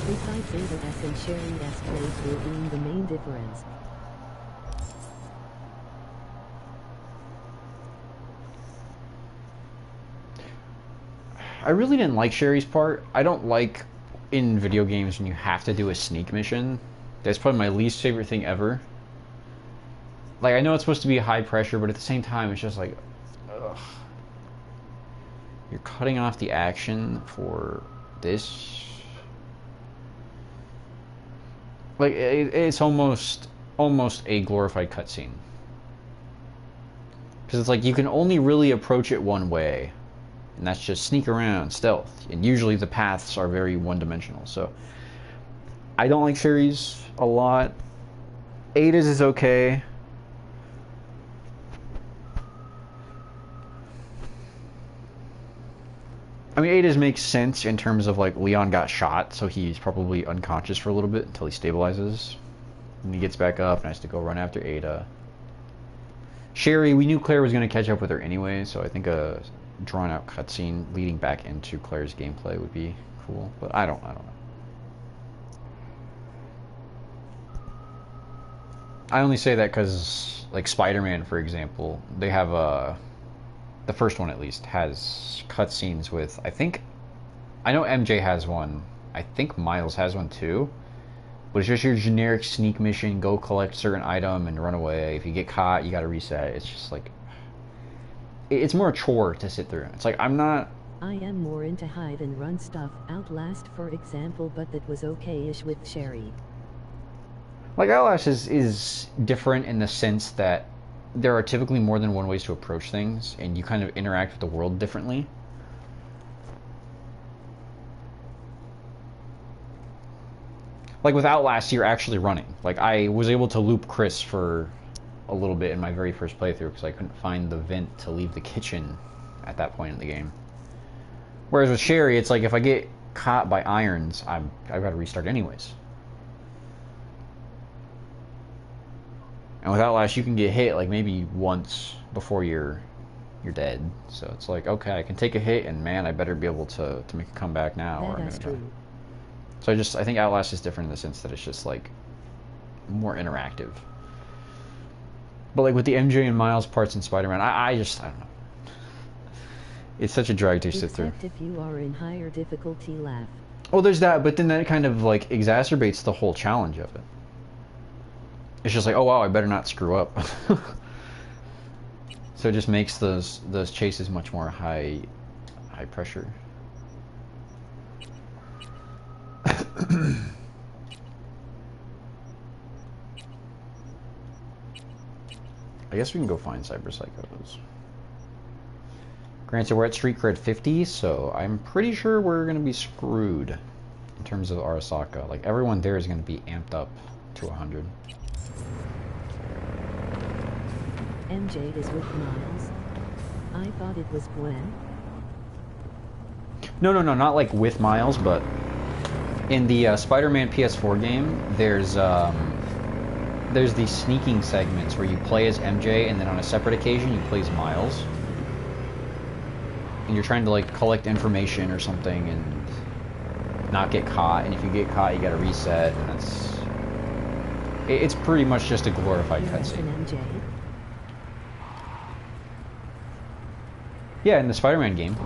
S6: Besides Ada S and Sherry S playthrough being the main difference.
S1: I really didn't like Sherry's part. I don't like in video games when you have to do a sneak mission. That's probably my least favorite thing ever. Like, I know it's supposed to be high pressure, but at the same time, it's just like, ugh. You're cutting off the action for this. Like, it's almost a glorified cutscene. Because it's like, you can only really approach it one way. And that's just sneak around, stealth. And usually the paths are very one-dimensional. So, I don't like Sherry's a lot. Ada's is okay. I mean, Ada's makes sense in terms of, like, Leon got shot, so he's probably unconscious for a little bit until he stabilizes. And he gets back up and has to go run after Ada. Sherry, we knew Claire was going to catch up with her anyway, so I think a drawn-out cutscene leading back into Claire's gameplay would be cool. But I don't know. I only say that because, like, Spider-Man, for example, they have the first one at least has cutscenes with, I know MJ has one, I think Miles has one too, but it's just your generic sneak mission, go collect certain item and run away. If you get caught, you gotta reset. It's just like, it's more a chore to sit through. It's like, I
S6: am more into hide and run stuff, Outlast for example, but that was okay-ish with Sherry.
S1: Like, Outlast is different in the sense that there are typically more than one ways to approach things, and you kind of interact with the world differently. Like, with Outlast, you're actually running. Like, I was able to loop Chris for a little bit in my very first playthrough, because I couldn't find the vent to leave the kitchen at that point in the game. Whereas with Sherry, it's like, if I get caught by irons, I've got to restart anyways. And with Outlast, you can get hit like maybe once before you're dead. So it's like, okay, I can take a hit, and man, I better be able to make a comeback now, or I'm gonna die. So I think Outlast is different in the sense that it's just like more interactive. But like with the MJ and Miles parts in Spider-Man, I don't know. It's such a drag to sit through.
S6: Except if you are in higher difficulty, laugh.
S1: Well, there's that, but then that kind of like exacerbates the whole challenge of it. It's just like, oh wow, I better not screw up. So it just makes those chases much more high pressure. I guess we can go find Cyber Psychos. Granted, we're at Street Cred 50, so I'm pretty sure we're going to be screwed in terms of Arasaka. Like, everyone there is going to be amped up to 100.
S6: MJ is with Miles. I thought it was Gwen.
S1: No, not like with Miles, but in the Spider-Man PS4 game, there's these sneaking segments where you play as MJ, and then on a separate occasion you play as Miles. And you're trying to like collect information or something and not get caught, and if you get caught you gotta reset, and it's pretty much just a glorified cutscene.
S6: MJ?
S1: Yeah, in the Spider-Man game.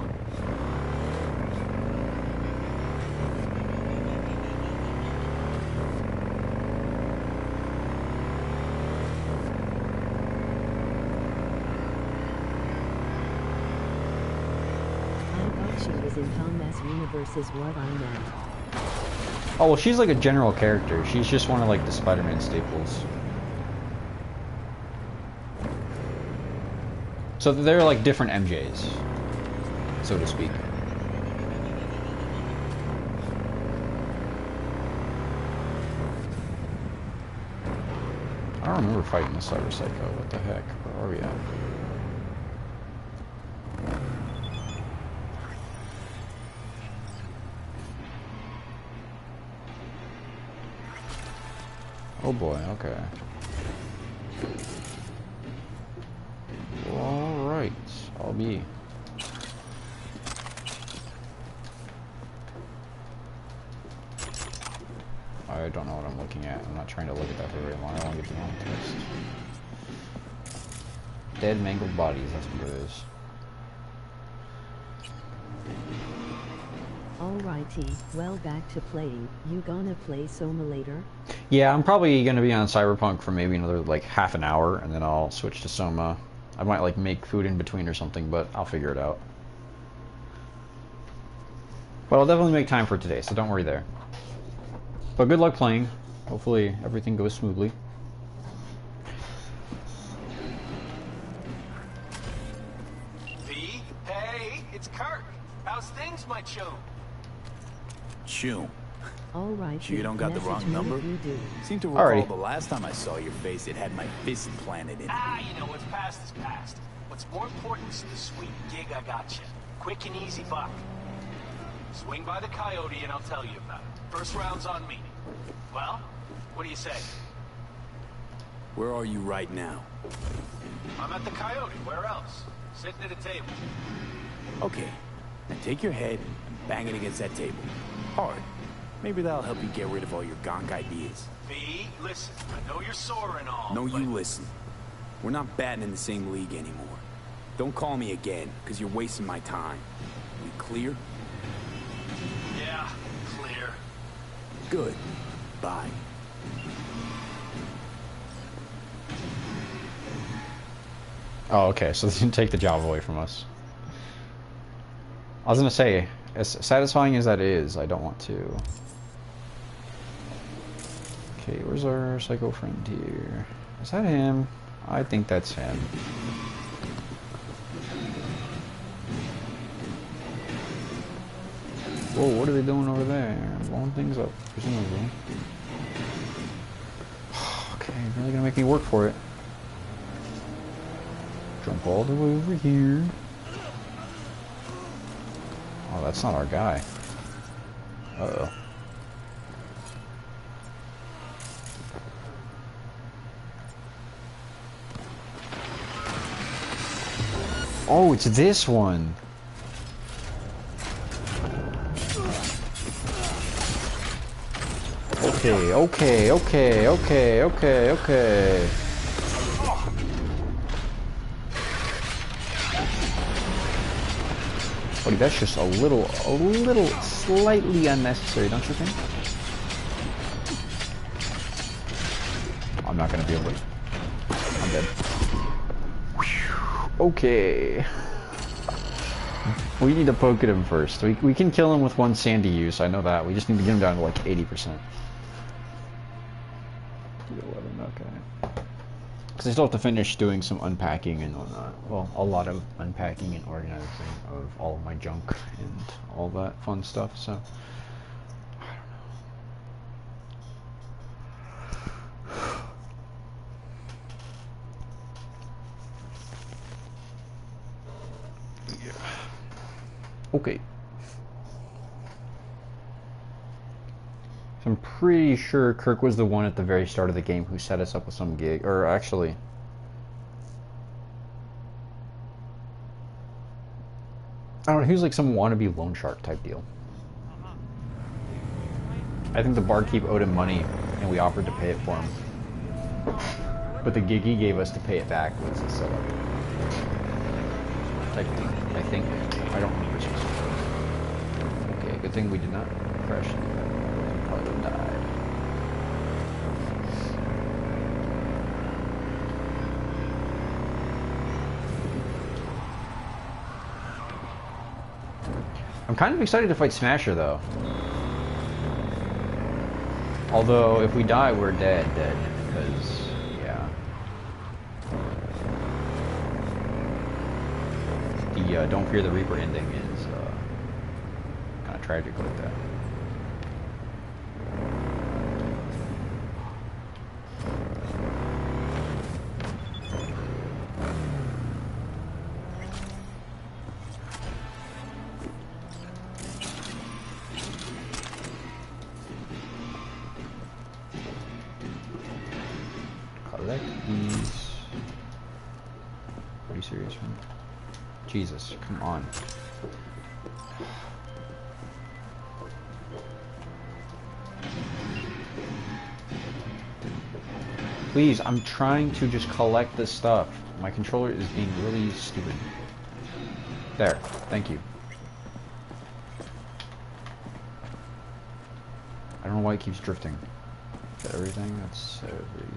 S6: In Tom's universe is what I meant.
S1: Oh, well, she's like a general character. She's just one of like the Spider-Man staples. So they're like different MJs, so to speak. I don't remember fighting the Cyber Psycho. What the heck? Where are we at? Oh boy, okay. Alright, I'll be. I don't know what I'm looking at. I'm not trying to look at that for very long. I don't want to get the wrong twist. Dead, mangled bodies, that's what it is.
S6: Alrighty, well, back to playing. You gonna play Soma later?
S1: Yeah, I'm probably gonna be on Cyberpunk for maybe another like half an hour, and then I'll switch to Soma. I might like make food in between or something, but I'll figure it out. But I'll definitely make time for today, so don't worry there. But good luck playing. Hopefully everything goes smoothly.
S10: V? Hey, it's Kirk. How's things, my chum?
S2: Chum.
S6: Alright.
S2: Sure you don't got the wrong number? Seem to recall
S1: Alrighty.
S2: the last time I saw your face, it had my fist planted in it.
S10: You know, what's past is past. What's more important is the sweet gig I got you. Quick and easy, buck. Swing by the Coyote and I'll tell you about it. First round's on me. Well, what do you say?
S2: Where are you right now?
S10: I'm at the Coyote. Where else? Sitting at a table.
S2: Okay. Now take your head and bang it against that table. Hard. Maybe that'll help you get rid of all your gonk ideas.
S10: V, listen, I know you're sore and all,
S2: No,
S10: but...
S2: you listen. We're not batting in the same league anymore. Don't call me again, because you're wasting my time. We clear?
S10: Yeah, clear.
S2: Good. Bye.
S1: Oh, okay, so they didn't take the job away from us. I was gonna say, as satisfying as that is, I don't want to. Okay, where's our psycho friend here? Is that him? I think that's him. Whoa, what are they doing over there? Blowing things up, presumably. Okay, really gonna make me work for it. Jump all the way over here. Oh, that's not our guy. Uh-oh. Oh, it's this one. Okay, okay, okay, okay, okay, okay. Buddy, that's just a little slightly unnecessary, don't you think? I'm not gonna be able to. I'm dead. Okay. We need to poke at him first. We can kill him with one sandy use, I know that. We just need to get him down to like 80%. Okay. Because I still have to finish doing some unpacking and whatnot. Well, a lot of unpacking and organizing of all of my junk and all that fun stuff, so... Okay. So I'm pretty sure Kirk was the one at the very start of the game who set us up with some gig. Or actually... I don't know, he was like some wannabe loan shark type deal. I think the barkeep owed him money and we offered to pay it for him. But the gig he gave us to pay it back was a setup. I think. I don't remember specifically. Okay, good thing we did not crash. We probably would have died. I'm kind of excited to fight Smasher, though. Although, if we die, we're dead, because, yeah. The Don't Fear the Reaper ending is kind of tragic like that. Collect these. Are you serious, man? Jesus, come on. Please, I'm trying to just collect this stuff. My controller is being really stupid. There, thank you. I don't know why it keeps drifting. Is that everything? That's everything.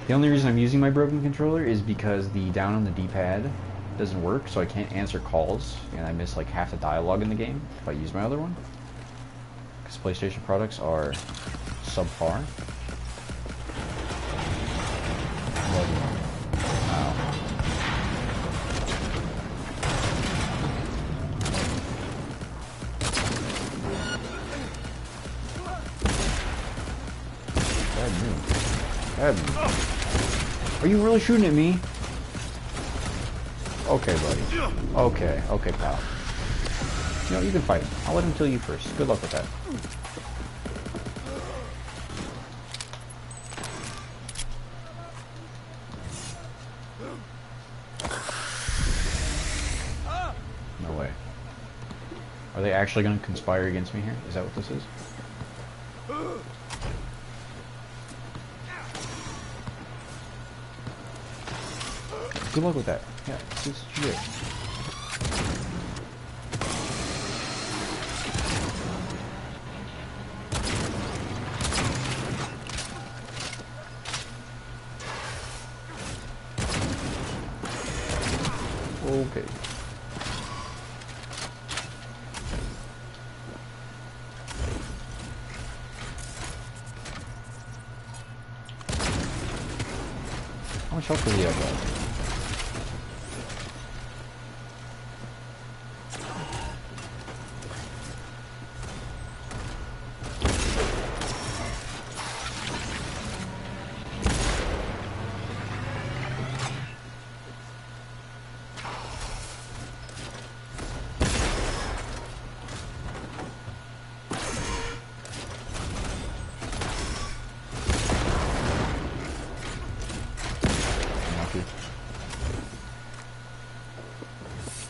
S1: The only reason I'm using my broken controller is because the down on the D-pad doesn't work, so I can't answer calls, and I miss like half the dialogue in the game if I use my other one. Because PlayStation products are subpar. Are you really shooting at me? Okay, buddy. Okay, pal. You know, you can fight him. I'll let him kill you first. Good luck with that. No way. Are they actually going to conspire against me here? Is that what this is? Good luck with that. Yeah, this is shit. Okay. How much health does he have left?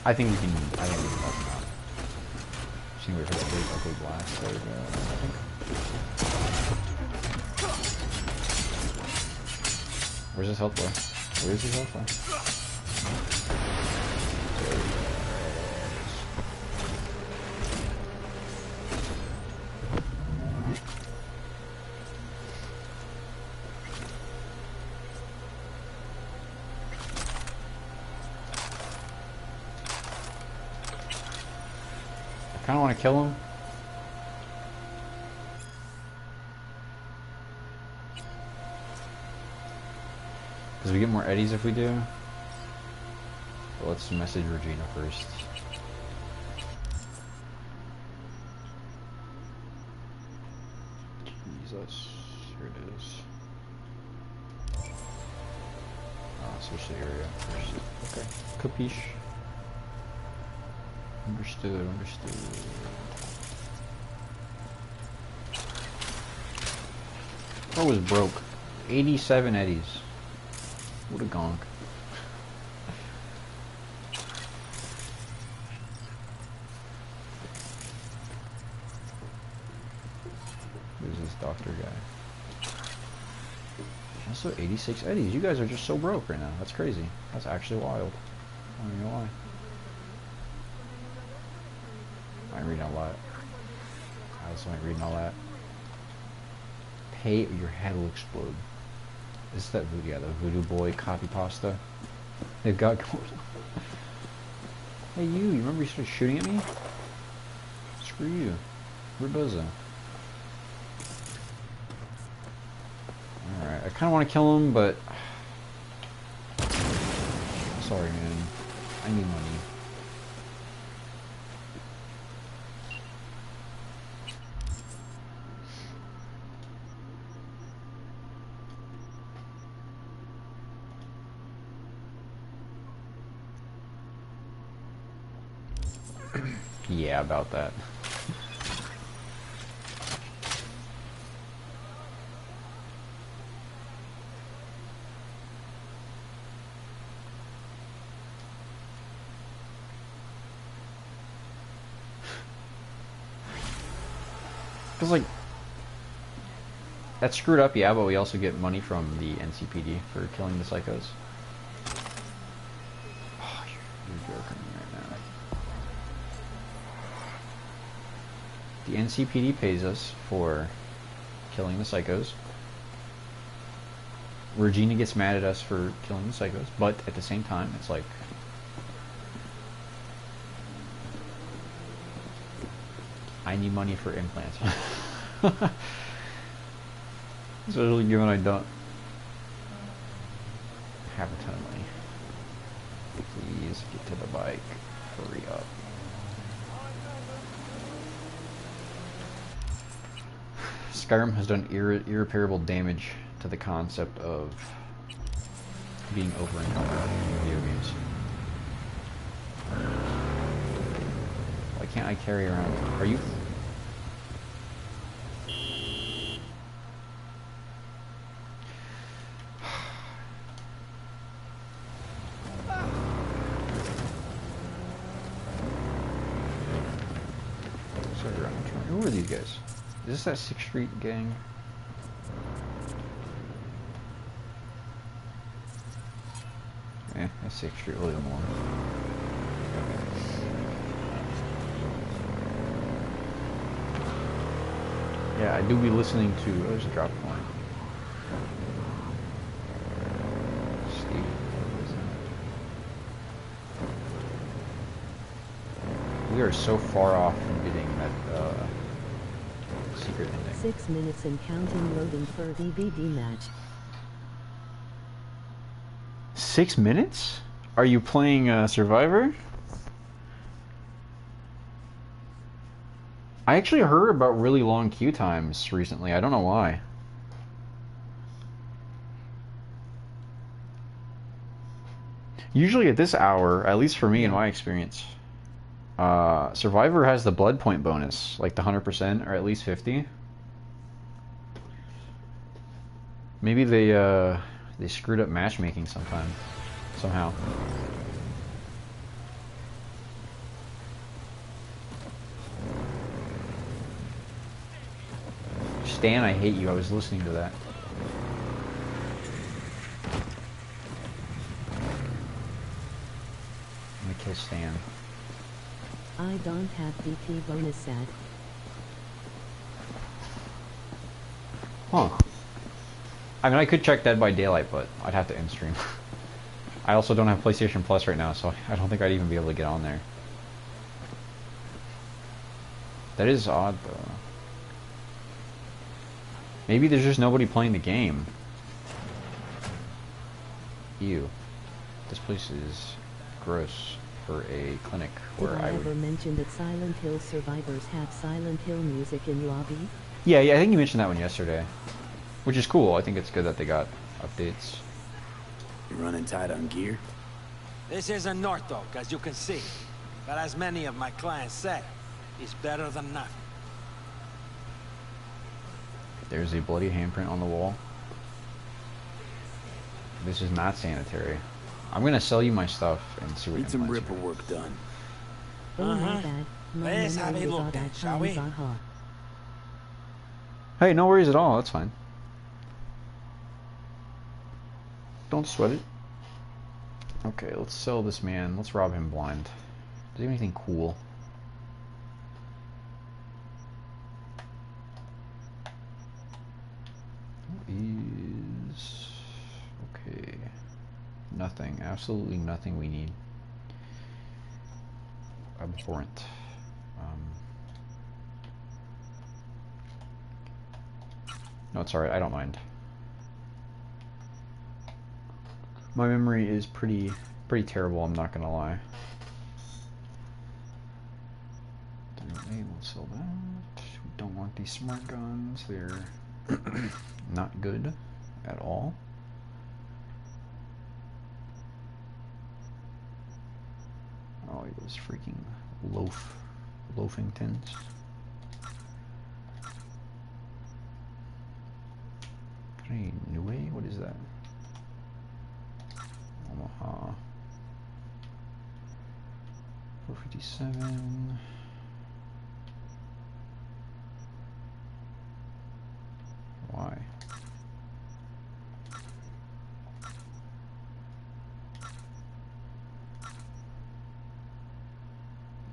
S1: I think we can help him out. Just need to wait for that big ugly blast. There we go, I think. Where's his health bar? Where's his health bar? I kind of want to kill him. Because we get more eddies if we do. But let's message Regina first. Jesus. Here it is. Switch the area first. Okay. Capiche. Understood, understood. Car was broke. 87 eddies. What a gonk. Who's this doctor guy? Also 86 eddies. You guys are just so broke right now. That's crazy. That's actually wild. I don't even know why. I'm reading a lot. I also ain't reading all that. Pay or your head will explode. Is that voodoo? Yeah, the voodoo boy copy pasta. They've got. Hey you remember you started shooting at me? Screw you. Rebozo. Alright, I kinda wanna kill him, but sorry man. I need money. Yeah, about that. Because, like, that's screwed up, yeah, but we also get money from the NCPD for killing the psychos. Oh, you're joking right now. The NCPD pays us for killing the psychos. Regina gets mad at us for killing the psychos, but at the same time, it's like... I need money for implants. Especially given I don't have a ton of money. Please get to the bike. Hurry up. Skyrim has done irreparable damage to the concept of being over-encumbered in video games. Why can't I carry around? Are you? Who are these guys? Is this that 6th Street gang? That's 6th Street a little more. Yeah, I do be listening to... Oh, there's a drop point. Steve, what is that? We are so far off from getting that secret ending.
S6: 6 minutes and counting, loading for DVD match.
S1: 6 minutes? Are you playing Survivor? I actually heard about really long queue times recently. I don't know why. Usually at this hour, at least for me in my experience, Survivor has the blood point bonus, like the 100% or at least 50. Maybe they screwed up matchmaking somehow. Stan, I hate you. I was listening to that. Stan.
S6: I don't have BP bonus set.
S1: Huh. I mean, I could check Dead by Daylight, but I'd have to end stream. I also don't have PlayStation Plus right now, so I don't think I'd even be able to get on there. That is odd, though. Maybe there's just nobody playing the game. Ew. This place is gross for a clinic where
S6: Did I ever
S1: would...
S6: mention that Silent Hill survivors have Silent Hill music in lobby?
S1: Yeah, I think you mentioned that one yesterday. Which is cool. I think it's good that they got updates.
S2: You running tight on gear?
S11: This isn't Norfolk, as you can see. But as many of my clients say, it's better than nothing.
S1: There's a bloody handprint on the wall. This is not sanitary. I'm gonna sell you my stuff and see what
S2: Need some ripper work done.
S6: Oh my bad. My
S11: Let's have
S6: memory
S11: a
S6: was
S11: look
S6: all
S11: then,
S6: that
S11: shall
S6: time,
S11: we?
S6: haha.
S1: Hey, no worries at all. That's fine. Don't sweat it. Okay, let's sell this man. Let's rob him blind. Does he have anything cool? Is okay. Nothing. Absolutely nothing we need. Abhorrent. No, it's alright. I don't mind. My memory is pretty terrible. I'm not gonna lie. We'll sell that. We don't want these smart guns. They're not good at all. Oh, those freaking loafing tins. Hey, Nue? What is that? Omaha. 457. Why?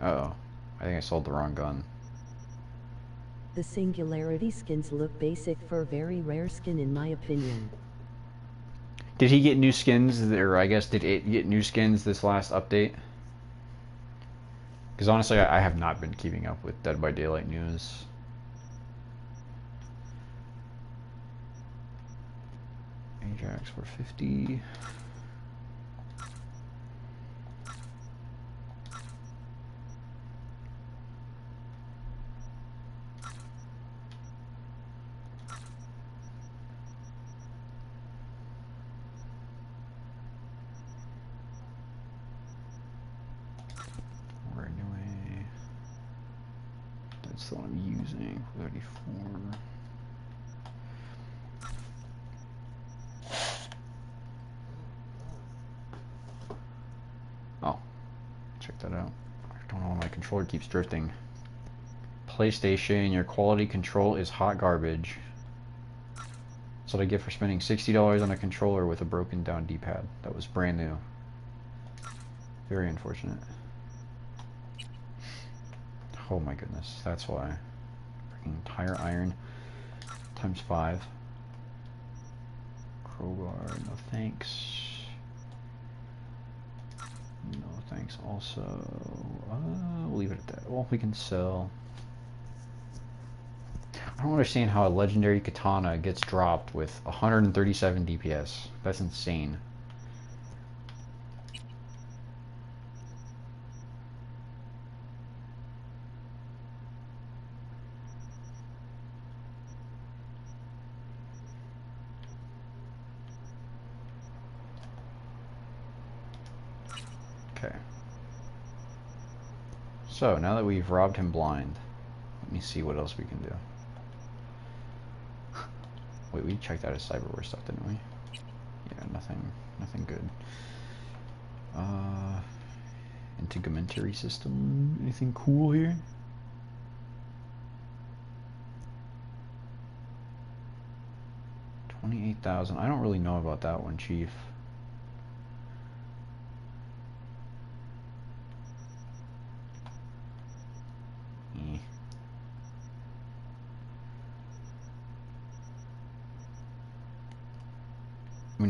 S1: Uh-oh. I think I sold the wrong gun.
S6: The Singularity skins look basic for very rare skin in my opinion.
S1: Did he get new skins, or I guess did it get new skins this last update? Because honestly, I have not been keeping up with Dead by Daylight news. Ajax 450. Anyway, that's the one I'm using. 34. Oh, check that out. I don't know why my controller keeps drifting. PlayStation, your quality control is hot garbage. That's what I get for spending $60 on a controller with a broken down D-pad. That was brand new. Very unfortunate. Oh my goodness, that's why. Freaking tire iron times 5. Crowbar, no thanks. No thanks also. We'll leave it at that. Well, we can sell. I don't understand how a legendary katana gets dropped with 137 DPS. That's insane. Okay. So, now that we've robbed him blind, let me see what else we can do. Wait, we checked out his cyberware stuff, didn't we? Yeah, nothing good. Integumentary system, anything cool here? $28,000. I don't really know about that one, Chief.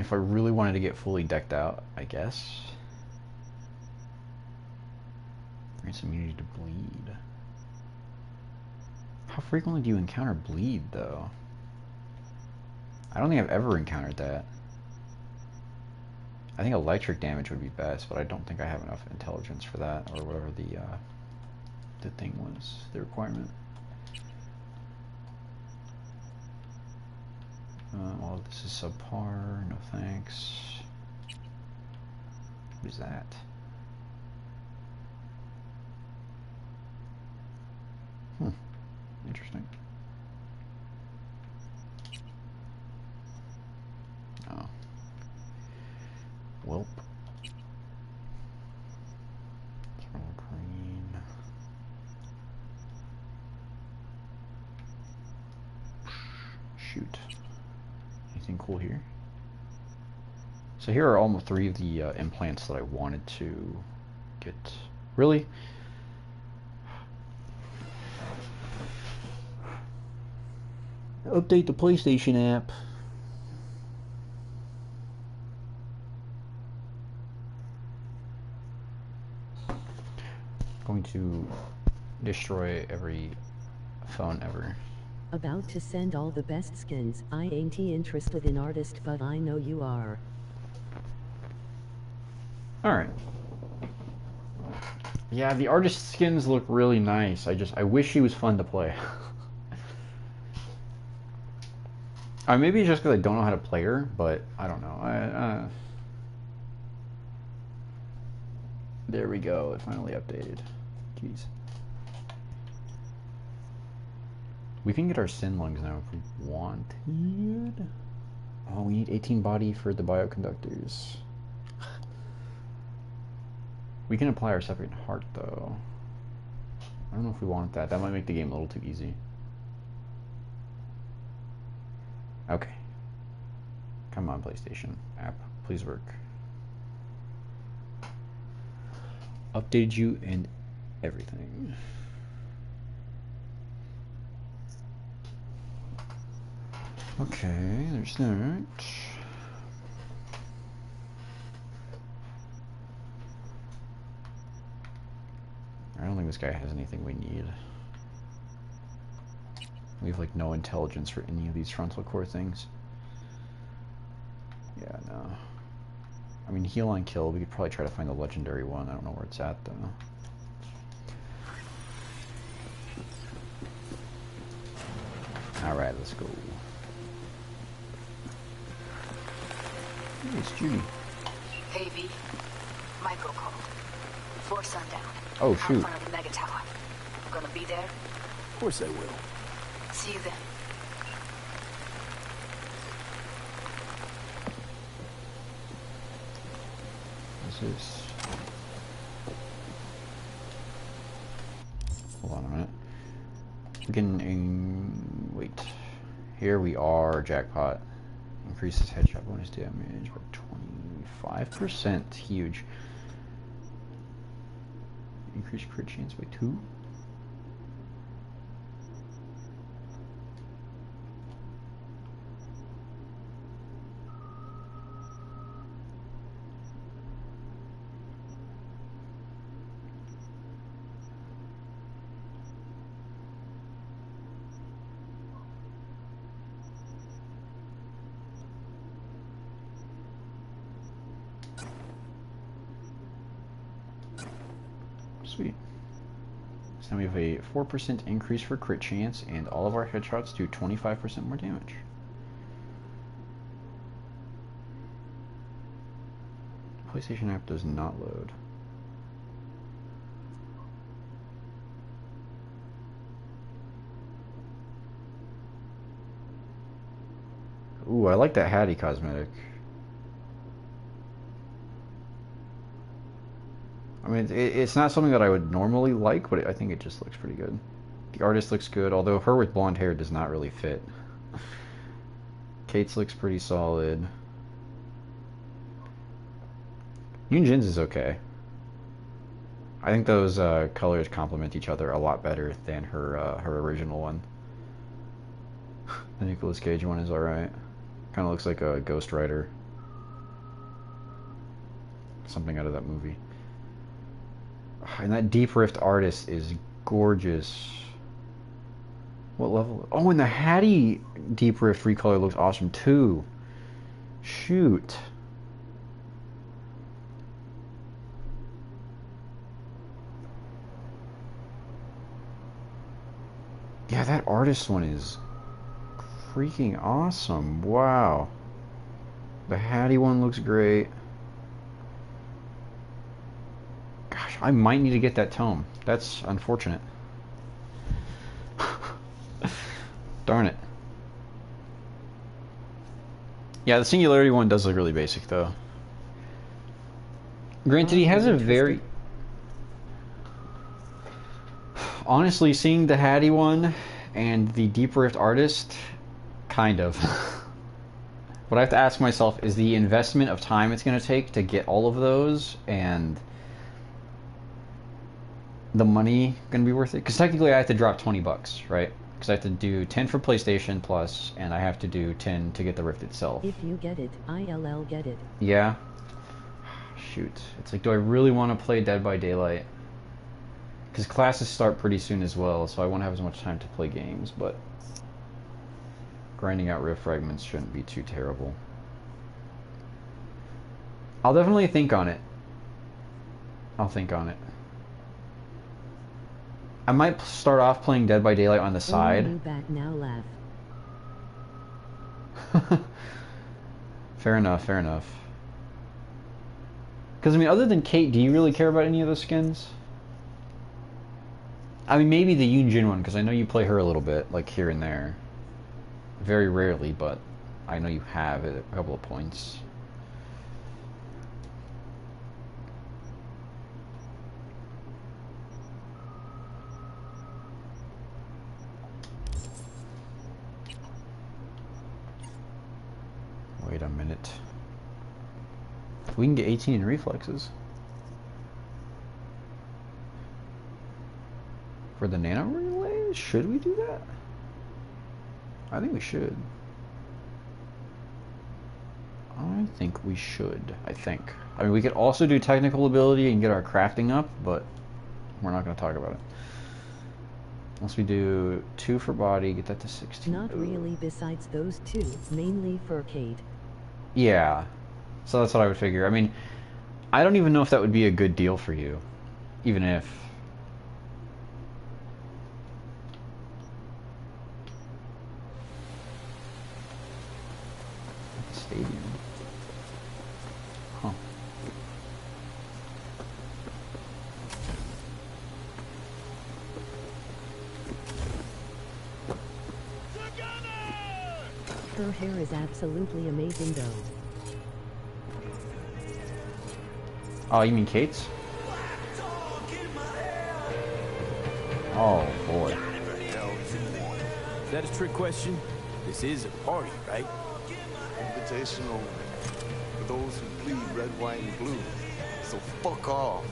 S1: if I really wanted to get fully decked out, I guess. Grants immunity to bleed. How frequently do you encounter bleed, though? I don't think I've ever encountered that. I think electric damage would be best, but I don't think I have enough intelligence for that, or whatever the thing was, the requirement. All of this is subpar, no thanks. What is that? Interesting. Oh. Welp. Thermal green. Shoot. Anything cool here? So here are almost 3 of the implants that I wanted to get. Really? Update the PlayStation app. Going to destroy every phone ever.
S6: About to send all the best skins. I ain't interested in artist, but I know you are.
S1: Alright. Yeah, the artist skins look really nice. I wish he was fun to play. Maybe it's just because I don't know how to play her, but I don't know. There we go. It finally updated. Jeez. We can get our sin lungs now if we wanted. Oh, we need 18 body for the bioconductors. We can apply our second heart, though. I don't know if we want that. That might make the game a little too easy. Okay. Come on, PlayStation app. Please work. Updated you and everything. Okay, there's that. I don't think this guy has anything we need. We have like no intelligence for any of these frontal core things. Yeah, no. I mean, heal on kill, we could probably try to find the legendary one. I don't know where it's at, though. Alright, let's go. Hey, it's Judy.
S12: Hey, V. Michael called. Before sundown.
S1: Oh, shoot.
S12: In front of the mega tower. Gonna be there?
S2: Of course I will.
S12: See you then.
S1: This is... Hold on a minute. We can... wait. Here we are, jackpot. Increases headshot bonus damage by 25%. Huge. Increase crit chance by 2. Sweet. So now we have a 4% increase for crit chance, and all of our headshots do 25% more damage. The PlayStation app does not load. Ooh, I like that Hattie cosmetic. I mean, it's not something that I would normally like, but I think it just looks pretty good. The artist looks good, although her with blonde hair does not really fit. Kate's looks pretty solid. Yunjin's is okay. I think those colors complement each other a lot better than her her original one. The Nicolas Cage one is alright. Kind of looks like a Ghost Rider. something out of that movie. And that Deep Rift artist is gorgeous. What level? Oh, and the Hattie Deep Rift recolor looks awesome too. Shoot. Yeah, that artist one is freaking awesome. Wow. The Hattie one looks great. Gosh, I might need to get that tome. That's unfortunate. Darn it. Yeah, the Singularity one does look really basic, though. Granted, he has a very... Honestly, seeing the Hattie one and the Deep Rift artist, kind of. What I have to ask myself is the investment of time it's going to take to get all of those, and the money going to be worth it? Because technically I have to drop 20 bucks, right? Because I have to do 10 for PlayStation Plus, and I have to do 10 to get the Rift itself.
S6: If you get it, ILL get it.
S1: Yeah. Shoot. It's like, do I really want to play Dead by Daylight? Because classes start pretty soon as well, so I won't have as much time to play games, but grinding out Rift fragments shouldn't be too terrible. I'll definitely think on it. I'll think on it. I might start off playing Dead by Daylight on the side.
S6: You back now, laugh.
S1: Fair enough, fair enough. Because, I mean, other than Kate, do you really care about any of the skins? I mean, maybe the Yoon Jin one, because I know you play her a little bit, like, here and there. Very rarely, but I know you have at a couple of points. Wait a minute. We can get 18 in reflexes. For the nano relays? Should we do that? I think we should. I think we should. I mean, we could also do technical ability and get our crafting up, but we're not going to talk about it. Once we do 2 for body, get that to 16.
S6: Not really, besides those two, mainly for Kate.
S1: Yeah. So that's what I would figure. I mean, I don't even know if that would be a good deal for you. Even if... Stadium. Huh.
S6: Her hair is absolutely amazing though.
S1: Oh, you mean Kate's? Oh, boy.
S2: Is that a trick question? This is a party, right?
S13: Invitational for those who bleed red, white, and blue. So fuck off.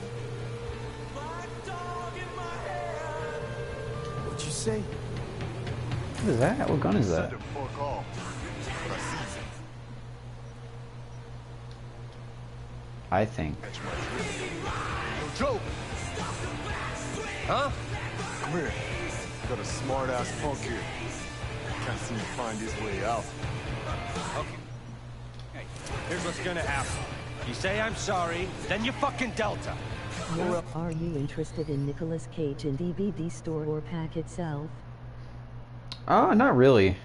S2: What'd you say?
S1: What is that? What gun is that?
S13: Fuck off.
S1: I think.
S13: Joe! Huh? Come here. Got a smart ass punk here. Can't seem to find his way out.
S11: Okay. Hey, here's what's gonna happen. You say I'm sorry, then you fucking Delta.
S6: Well, are you interested in Nicolas Cage in DVD store or pack itself?
S1: Not really.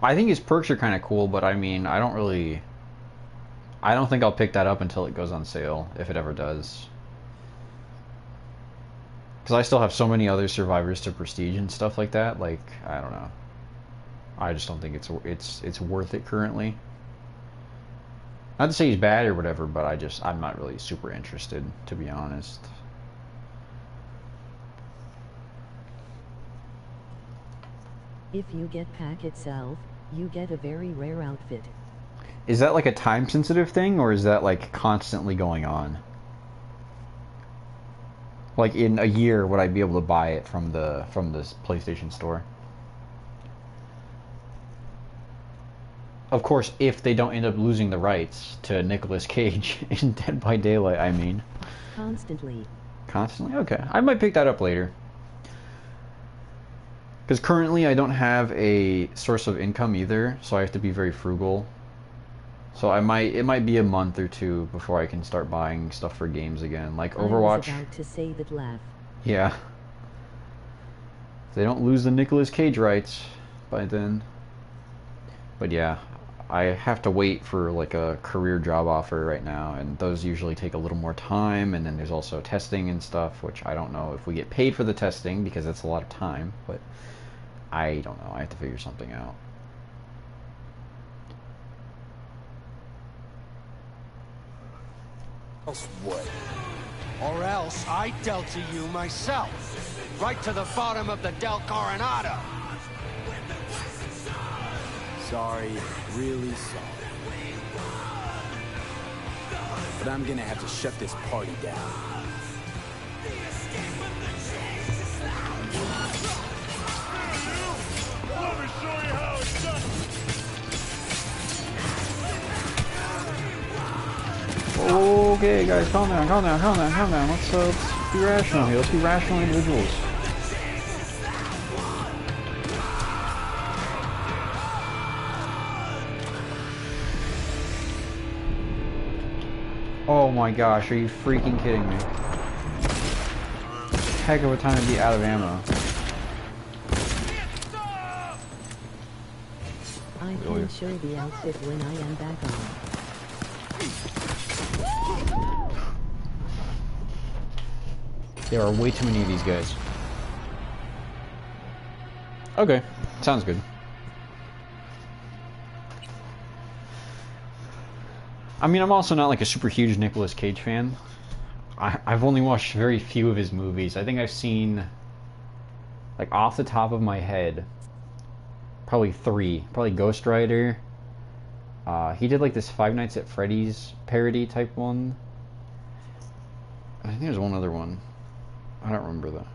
S1: I think his perks are kind of cool, but I mean, I don't think I'll pick that up until it goes on sale, if it ever does. Because I still have so many other survivors to prestige and stuff like that. Like, I don't know. I just don't think it's worth it currently. Not to say he's bad or whatever, but I'm not really super interested, to be honest.
S6: If you get pack itself, you get a very rare outfit.
S1: Is that like a time sensitive thing, or is that like constantly going on? Like in a year, would I be able to buy it from this PlayStation store? Of course, if they don't end up losing the rights to Nicolas Cage in Dead by Daylight, I mean.
S6: Constantly.
S1: Constantly? Okay. I might pick that up later. Because currently I don't have a source of income either, so I have to be very frugal. So it might be a month or two before I can start buying stuff for games again. Like Overwatch.
S6: I was about to say that laugh.
S1: Yeah. They don't lose the Nicolas Cage rights by then. But yeah, I have to wait for like a career job offer right now, and those usually take a little more time, and then there's also testing and stuff, which I don't know if we get paid for the testing because that's a lot of time, but I don't know. I have to figure something out.
S11: Else what? Or else I dealt to you myself. Right to the bottom of the Del Coronado.
S2: Sorry, really sorry. But I'm gonna have to shut this party down.
S14: Let me show you how it's done.
S1: Okay, guys, calm down, calm down, calm down, calm down. Let's be rational here. Let's be rational individuals. Oh my gosh, are you freaking kidding me? Heck of a time to be out of ammo.
S6: I can show the outfit when I am back on.
S1: There are way too many of these guys. Okay, sounds good. I mean, I'm also not like a super huge Nicolas Cage fan. I've only watched very few of his movies. I think I've seen, like off the top of my head, probably 3. Probably Ghost Rider. He did like this Five Nights at Freddy's parody type one. I think there's one other one. I don't remember though.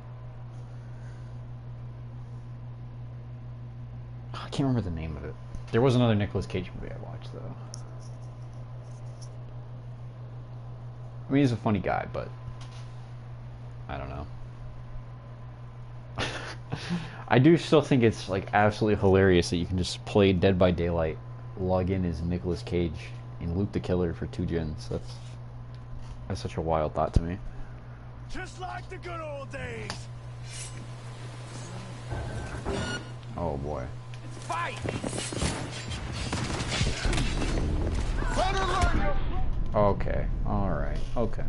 S1: I can't remember the name of it. There was another Nicolas Cage movie I watched though. I mean, he's a funny guy, but I don't know. I do still think it's like absolutely hilarious that you can just play Dead by Daylight, log in as Nicolas Cage, and loot the killer for 2 gens. That's such a wild thought to me.
S14: Just like the good old days.
S1: Oh boy.
S14: Fight.
S1: Okay. All right. Okay.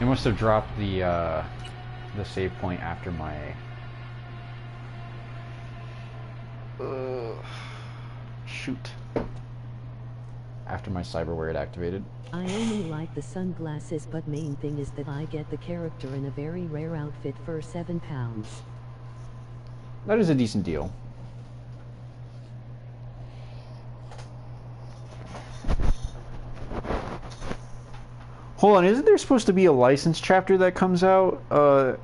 S1: It must have dropped the save point after my. Shoot. After my cyberware had activated.
S6: I only like the sunglasses, but main thing is that I get the character in a very rare outfit for £7.
S1: That is a decent deal. Hold on, isn't there supposed to be a license chapter that comes out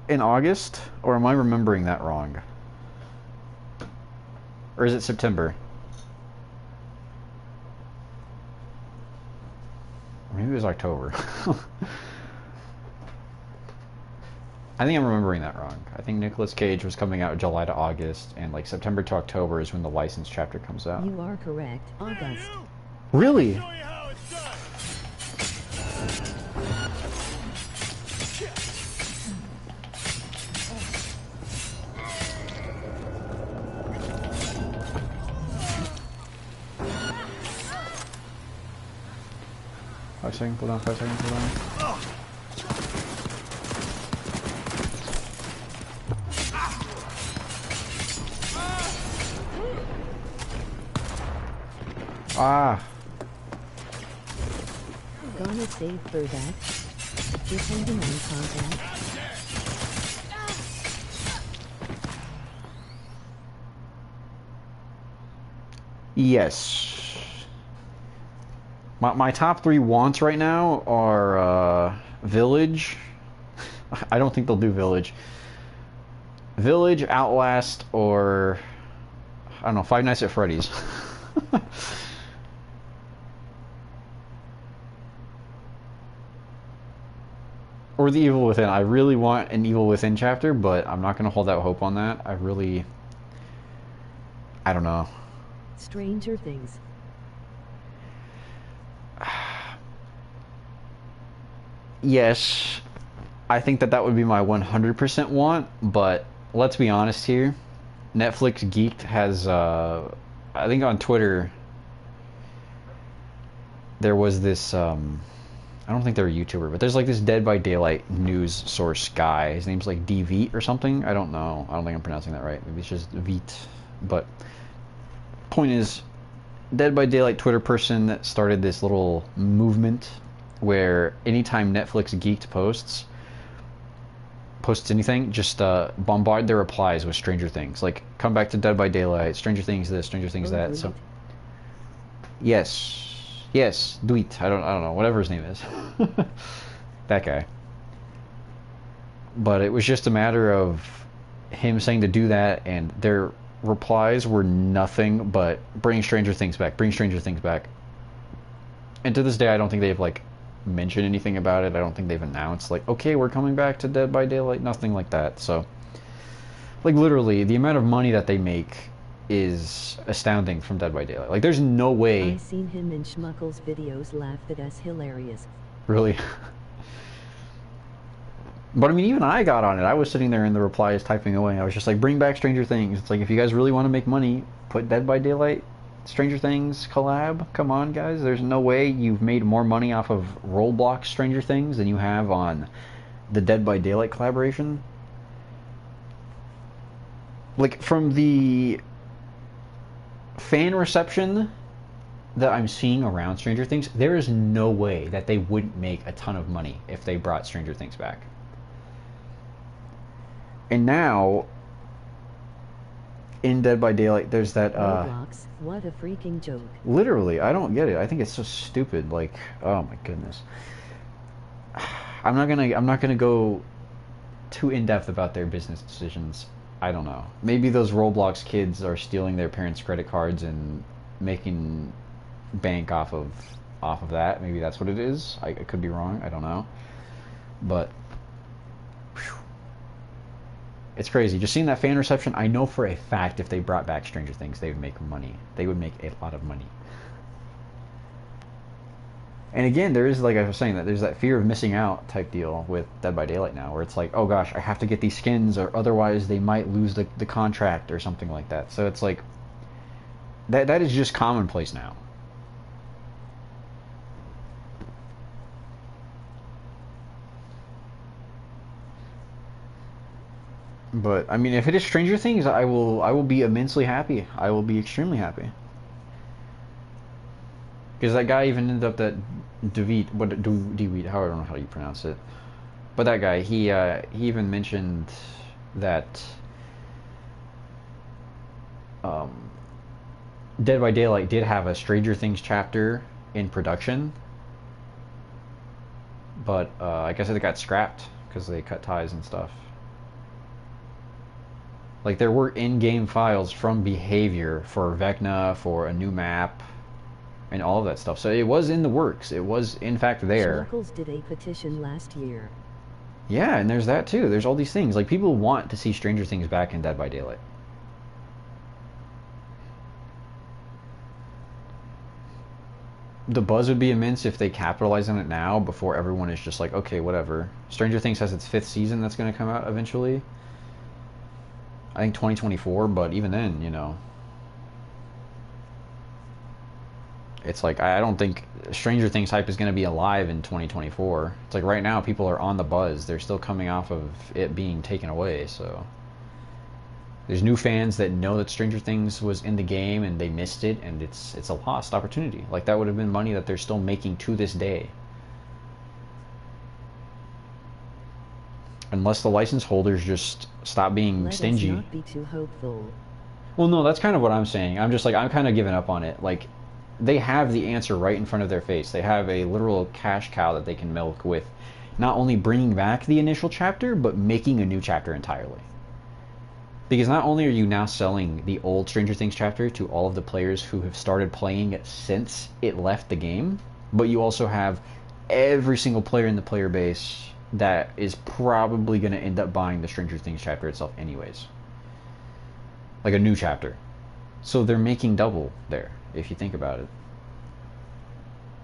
S1: in August? Or am I remembering that wrong? Or is it September? Maybe it was October. I think I'm remembering that wrong. I think Nicolas Cage was coming out July to August, and like September to October is when the license chapter comes out.
S6: You are correct, August.
S1: Really? Five seconds, hold on, 5 seconds, hold on. Ah.
S6: Gonna save for that. Depending on contact.
S1: Yes. My top 3 wants right now are Village. I don't think they'll do Village. Village, Outlast, or I don't know, Five Nights at Freddy's. Or The Evil Within. I really want an Evil Within chapter, but I'm not going to hold out hope on that. I don't know.
S6: Stranger Things.
S1: Yes, I think that would be my 100% want, but let's be honest here. Netflix Geeked has, I think on Twitter, there was this, I don't think they're a YouTuber, but there's like this Dead by Daylight news source guy. His name's like DVeet or something. I don't know. I don't think I'm pronouncing that right. Maybe it's just Veet. But point is, Dead by Daylight Twitter person that started this little movement where anytime Netflix Geeked posts anything, just bombard their replies with Stranger Things. Like, come back to Dead by Daylight, Stranger Things this, Stranger Things that. So, yes, Dweet. I don't know, whatever his name is. That guy. But it was just a matter of him saying to do that, and their replies were nothing but bring Stranger Things back, bring Stranger Things back. And to this day, I don't think they've like mentioned anything about it. I don't think they've announced like, okay, we're coming back to Dead by Daylight. Nothing like that. So, like, literally, the amount of money that they make is astounding from Dead by Daylight. Like, there's no way.
S6: I seen him in Schmuckle's videos, laughed at us, hilarious.
S1: Really? But I mean, even I got on it. I was sitting there in the replies typing away. I was just like, bring back Stranger Things. It's like, if you guys really want to make money, put Dead by Daylight Stranger Things collab. Come on, guys. There's no way you've made more money off of Roblox Stranger Things than you have on the Dead by Daylight collaboration. Like, from the fan reception that I'm seeing around Stranger Things, there is no way that they wouldn't make a ton of money if they brought Stranger Things back. And now, in Dead by Daylight, there's that
S6: Roblox, what a freaking joke.
S1: Literally, I don't get it. I think it's so stupid. Like, oh my goodness. I'm not gonna go too in depth about their business decisions. I don't know. Maybe those Roblox kids are stealing their parents' credit cards and making bank off of that. Maybe that's what it is. I could be wrong. I don't know. But whew, it's crazy. Just seeing that fan reception, I know for a fact if they brought back Stranger Things, they would make money. They would make a lot of money. And again, there is, like I was saying, that there's that fear of missing out type deal with Dead by Daylight now, where it's like, oh gosh, I have to get these skins, or otherwise they might lose the contract or something like that. So it's like, that is just commonplace now. But I mean, if it is Stranger Things, I will be immensely happy. I will be extremely happy. Because that guy even ended up that DeVeet, I don't know how you pronounce it. But that guy, he even mentioned that Dead by Daylight did have a Stranger Things chapter in production, but I guess it got scrapped because they cut ties and stuff. Like, there were in-game files from Behavior for Vecna, for a new map, and all of that stuff. So it was in the works. It was, in fact, there.
S6: Schmuckles did a petition last year.
S1: Yeah, and there's that too. There's all these things. Like, people want to see Stranger Things back in Dead by Daylight. The buzz would be immense if they capitalize on it now before everyone is just like, okay, whatever. Stranger Things has its 5th season that's going to come out eventually. I think 2024, but even then, you know, it's like, I don't think Stranger Things hype is going to be alive in 2024. It's like right now people are on the buzz. They're still coming off of it being taken away, so there's new fans that know that Stranger Things was in the game and they missed it, and it's a lost opportunity. Like, that would have been money that they're still making to this day. Unless the license holders just stop being stingy.
S6: Let us not be too hopeful.
S1: Well, no, that's kind of what I'm saying. I'm just like, I'm kind of giving up on it. Like, they have the answer right in front of their face. They have a literal cash cow that they can milk with not only bringing back the initial chapter, but making a new chapter entirely. Because not only are you now selling the old Stranger Things chapter to all of the players who have started playing it since it left the game, but you also have every single player in the player base that is probably going to end up buying the Stranger Things chapter itself anyways. Like a new chapter. So they're making double there, if you think about it.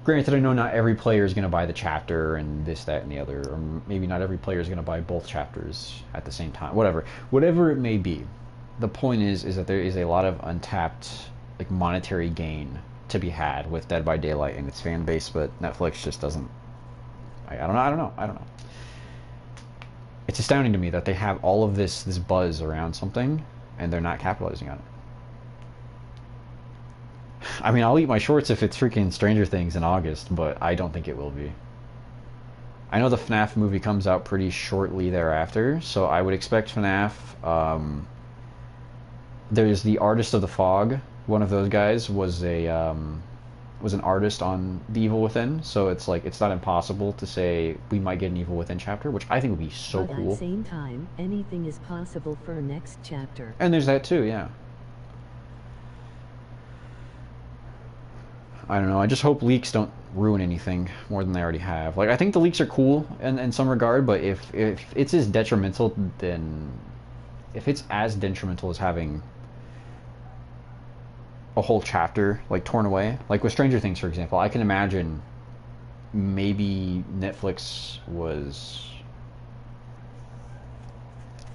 S1: Granted, I know not every player is going to buy the chapter and this, that, and the other, or maybe not every player is going to buy both chapters at the same time. Whatever it may be, the point is that there is a lot of untapped, like, monetary gain to be had with Dead by Daylight and its fan base, but Netflix just doesn't. I don't know. It's astounding to me that they have all of this buzz around something and they're not capitalizing on it. I mean, I'll eat my shorts if it's freaking Stranger Things in August, but I don't think it will be. I know the FNAF movie comes out pretty shortly thereafter, so I would expect FNAF. There's the Artist of the Fog. One of those guys was an artist on The Evil Within, so it's like it's not impossible to say we might get an Evil Within chapter, which I think would be so
S6: but
S1: cool.
S6: At the same time, anything is possible for a next chapter.
S1: And there's that too, yeah. I don't know. I just hope leaks don't ruin anything more than they already have. Like, I think the leaks are cool in some regard, but if it's as detrimental, then if it's as detrimental as having a whole chapter like torn away, like with Stranger Things, for example, I can imagine maybe Netflix was,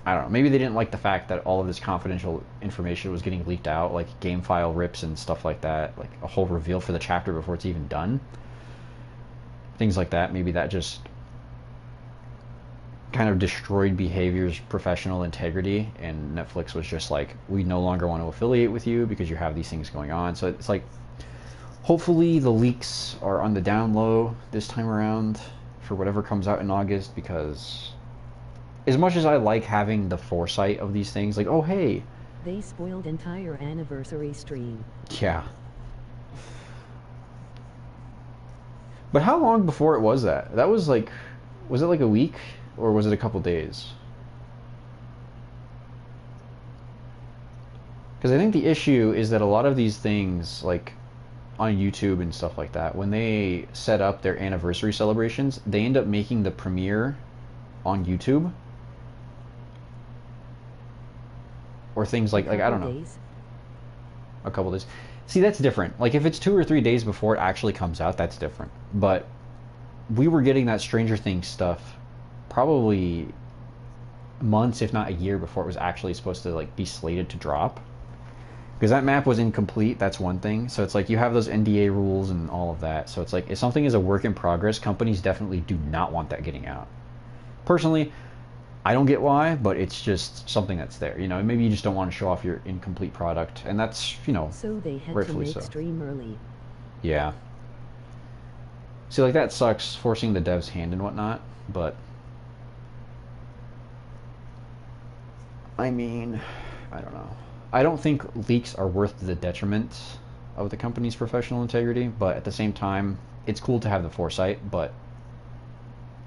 S1: I don't know, maybe they didn't like the fact that all of this confidential information was getting leaked out, like game file rips and stuff like that, like a whole reveal for the chapter before it's even done. Things like that, maybe that just kind of destroyed behavior's professional integrity, and Netflix was just like, we no longer want to affiliate with you because you have these things going on. So it's like, hopefully the leaks are on the down low this time around for whatever comes out in August, because as much as I like having the foresight of these things, like, oh, hey.
S6: They spoiled entire anniversary stream.
S1: Yeah. But how long before it was that? That was like, was it like a week? Or was it a couple days? Because I think the issue is that a lot of these things, like on YouTube and stuff like that, when they set up their anniversary celebrations, they end up making the premiere on YouTube. Or things like I don't know. A couple days. See, that's different. Like, if it's 2 or 3 days before it actually comes out, that's different. But we were getting that Stranger Things stuff probably months, if not a year, before it was actually supposed to, like, be slated to drop. Because that map was incomplete, that's one thing. So it's like you have those NDA rules and all of that. So it's like, if something is a work in progress, companies definitely do not want that getting out. Personally, I don't get why, but it's just something that's there. You know, maybe you just don't want to show off your incomplete product, and that's, you know,
S6: so they had
S1: rightfully
S6: to make
S1: so.
S6: stream early.
S1: Yeah. See, like, that sucks, forcing the devs' hand and whatnot, but I mean, I don't know. I don't think leaks are worth the detriment of the company's professional integrity, but at the same time, it's cool to have the foresight, but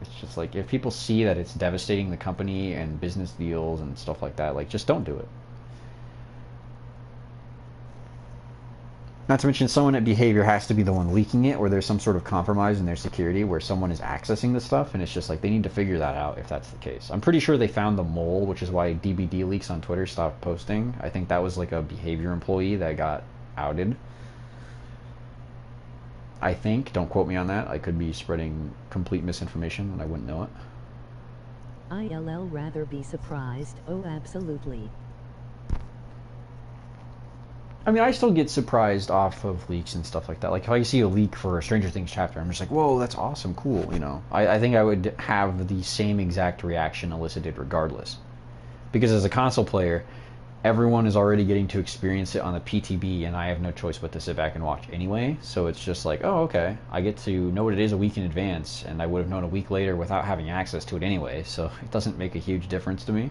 S1: it's just like, if people see that it's devastating the company and business deals and stuff like that, like, just don't do it. Not to mention, someone at Behavior has to be the one leaking it, or there's some sort of compromise in their security where someone is accessing the stuff, and it's just like, they need to figure that out if that's the case. I'm pretty sure they found the mole, which is why DBD Leaks on Twitter stopped posting. I think that was like a Behavior employee that got outed. I think. Don't quote me on that. I could be spreading complete misinformation and I wouldn't know it.
S6: ILL rather be surprised. Oh, absolutely.
S1: I mean, I still get surprised off of leaks and stuff like that. Like, if I see a leak for a Stranger Things chapter, I'm just like, whoa, that's awesome, cool, you know. I think I would have the same exact reaction elicited regardless. Because as a console player, everyone is already getting to experience it on the PTB, and I have no choice but to sit back and watch anyway. So it's just like, oh, okay, I get to know what it is a week in advance, and I would have known a week later without having access to it anyway, so it doesn't make a huge difference to me.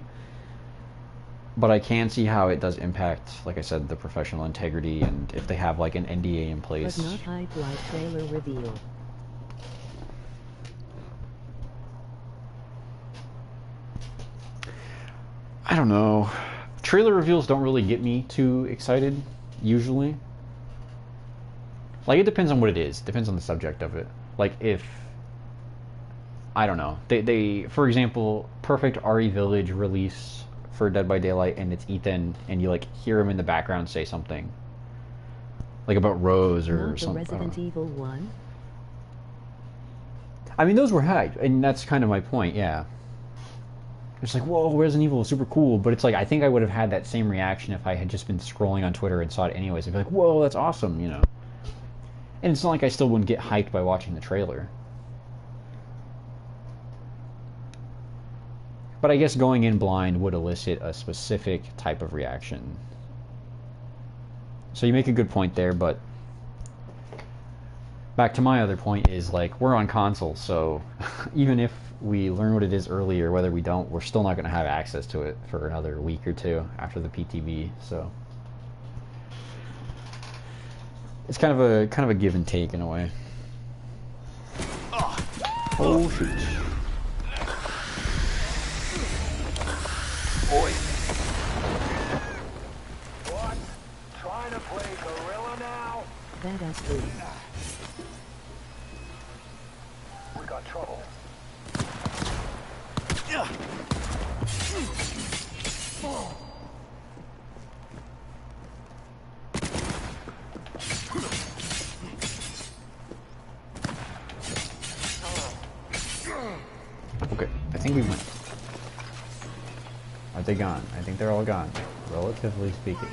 S1: But I can see how it does impact, like I said, the professional integrity, and if they have like an NDA in place.
S6: But not hype like trailer reveal.
S1: I don't know. trailer reveals don't really get me too excited, usually. Like, it depends on what it is. Depends on the subject of it. Like, if... I don't know. They for example, perfect RE Village release for Dead by Daylight, and it's Ethan, and you, like, hear him in the background say something. Like, about Rose or something.
S6: Resident Evil 1?
S1: I mean, those were hyped, and that's kind of my point, yeah. It's like, whoa, Resident Evil is super cool, but it's like, I think I would have had that same reaction if I had just been scrolling on Twitter and saw it anyways. I'd be like, whoa, that's awesome, you know. And it's not like I still wouldn't get hyped by watching the trailer. But I guess going in blind would elicit a specific type of reaction. So you make a good point there, but back to my other point is, like, we're on console, so even if we learn what it is early or whether we don't, we're still not going to have access to it for another week or two after the PTB, so it's kind of a give and take in a way. Oh shoot.
S14: Oi. What? Trying to play gorilla now?
S6: Badass food.
S14: We got trouble.
S1: Okay, I think we went. Are they gone? I think they're all gone, relatively speaking.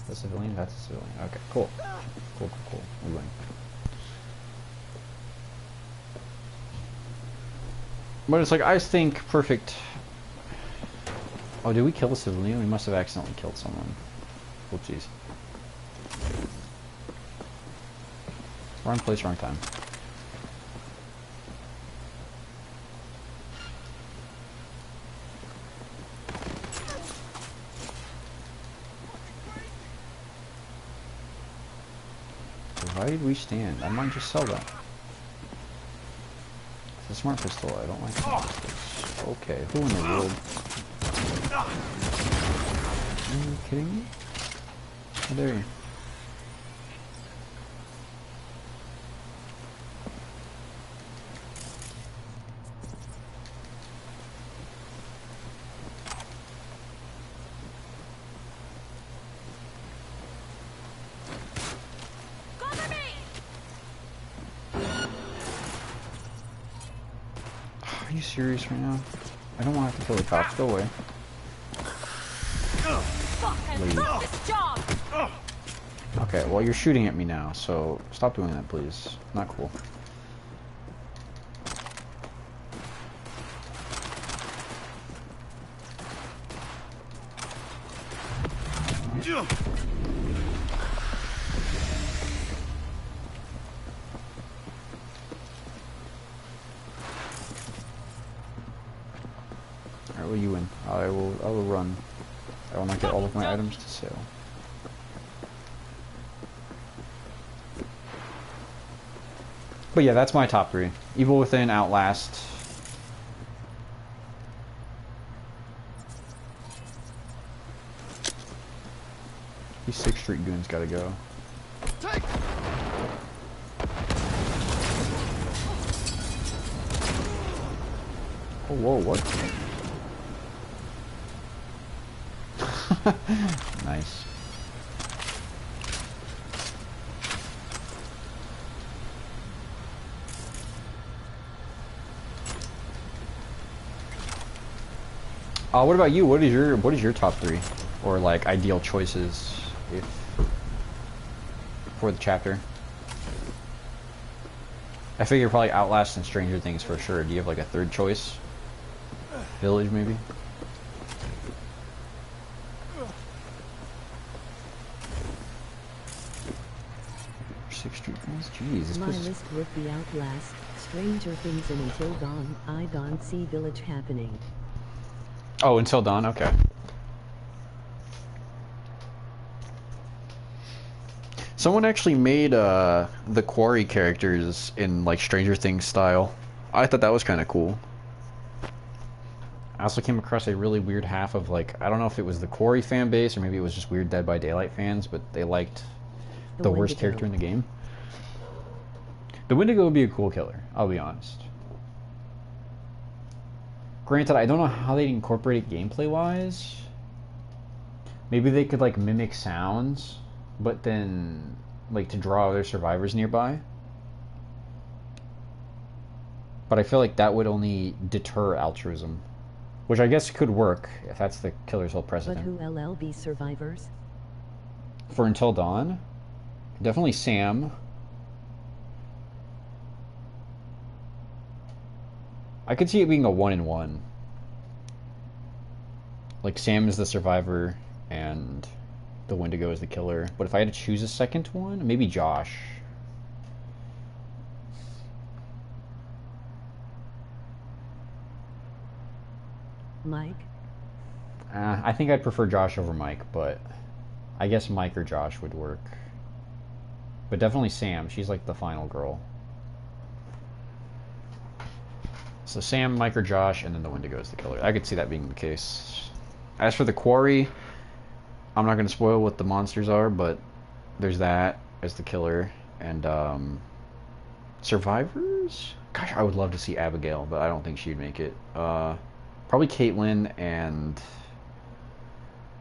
S1: The civilian? That's a civilian. Okay, cool. Cool. We win. But it's like, I think perfect... Oh, did we kill a civilian? We must have accidentally killed someone. Whoopsies. Wrong place, wrong time. Provided we stand. I might just sell that. It's a smart pistol. I don't like pistols. Okay, who in the world? Are you kidding me? How dare you? Are you serious right now? I don't want to have to kill the cops. Go away. Leave. Okay, well, you're shooting at me now, so stop doing that, please. Not cool. Alright, well, you win. I will run. I will not get all of my items to sale. But yeah, that's my top three. Evil Within, Outlast. These 6th Street goons gotta go. Oh, whoa, what? Nice. What about you? What is your top three, or like ideal choices, if for the chapter? I figure probably Outlast and Stranger Things for sure. Do you have like a third choice? Village maybe? Jeez,
S6: my list would be Outlast, Stranger Things, and Until Dawn. I don't see Village happening.
S1: Oh, Until Dawn, okay. Someone actually made the Quarry characters in like Stranger Things style. I thought that was kind of cool. I also came across a really weird half of like, I don't know if it was the Quarry fan base or maybe it was just weird Dead by Daylight fans, but they liked the worst character in the game. The Wendigo would be a cool killer, I'll be honest. Granted, I don't know how they'd incorporate it gameplay-wise. Maybe they could, like, mimic sounds, but then, like, to draw other survivors nearby. But I feel like that would only deter altruism. Which I guess could work, if that's the killer's whole precedent.
S6: But who LLB survivors?
S1: For Until Dawn? Definitely Sam. I could see it being a 1-in-1. Like, Sam is the survivor, and the Wendigo is the killer. But if I had to choose a second one, maybe Josh.
S6: Mike?
S1: I think I'd prefer Josh over Mike, but I guess Mike or Josh would work. But definitely Sam. She's like the final girl. So Sam, Mike, or Josh, and then the Wendigo is the killer. I could see that being the case. As for the Quarry, I'm not going to spoil what the monsters are, but there's that as the killer. And survivors? Gosh, I would love to see Abigail, but I don't think she'd make it. Probably Caitlin and...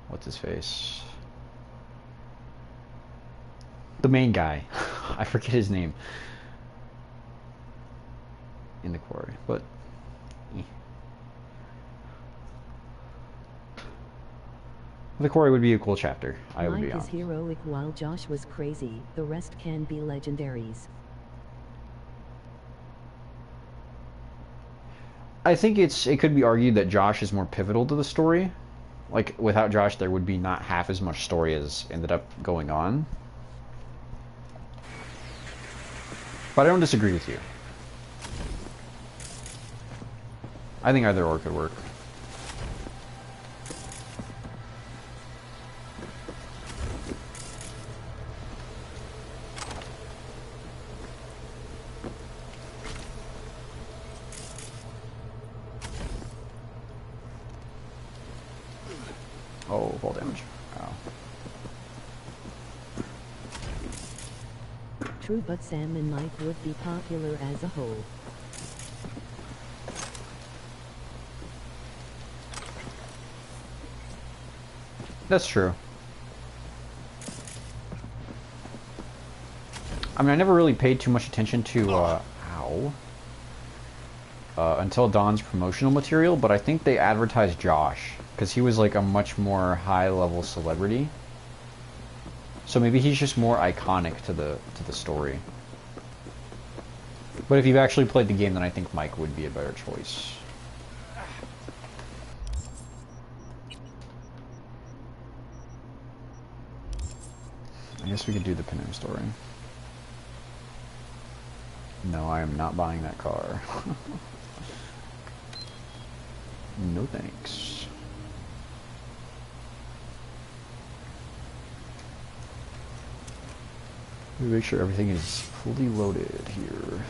S1: what's his face? The main guy. I forget his name. In the Quarry, but... The Quarry would be a cool chapter, I would be honest.
S6: Mike is heroic while Josh was crazy. The rest can be legendaries.
S1: I think it could be argued that Josh is more pivotal to the story. Like, without Josh, there would be not half as much story as ended up going on. But I don't disagree with you. I think either or could work. Oh, fall damage. Wow.
S6: True, but Sam and Mike would be popular as a whole.
S1: That's true. I mean, I never really paid too much attention to, Until Dawn's promotional material, but I think they advertised Josh, because he was like a much more high-level celebrity. So maybe he's just more iconic to the story. But if you've actually played the game, then I think Mike would be a better choice. I guess we could do the Panem story. No, I am not buying that car. No thanks. Let me make sure everything is fully loaded here.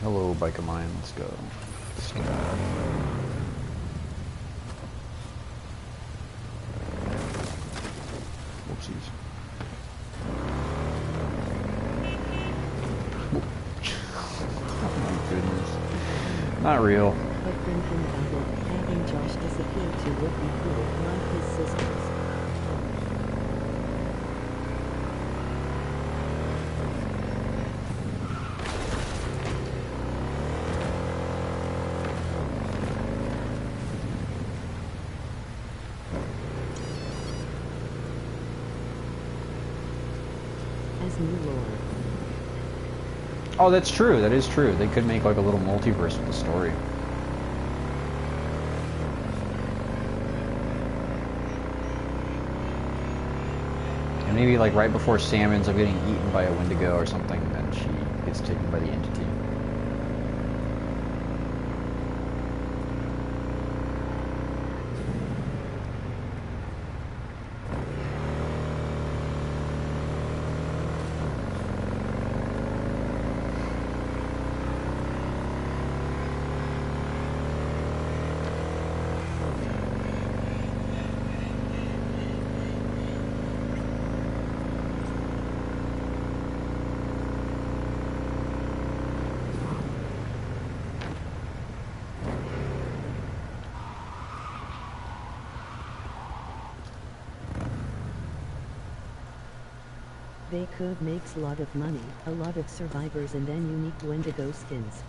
S1: Hello, bike of mine, let's go. Whoopsies. Oh my goodness. Not real.
S6: But thinking about it, having Josh disappear too would be cool, like his sisters. As new lore.
S1: Oh, that's true. That is true. They could make like a little multiverse with the story. And maybe like right before Sam ends up getting eaten by a Wendigo or something, then she gets taken by the entity.
S6: They could make a lot of money, a lot of survivors, and then unique Wendigo skins.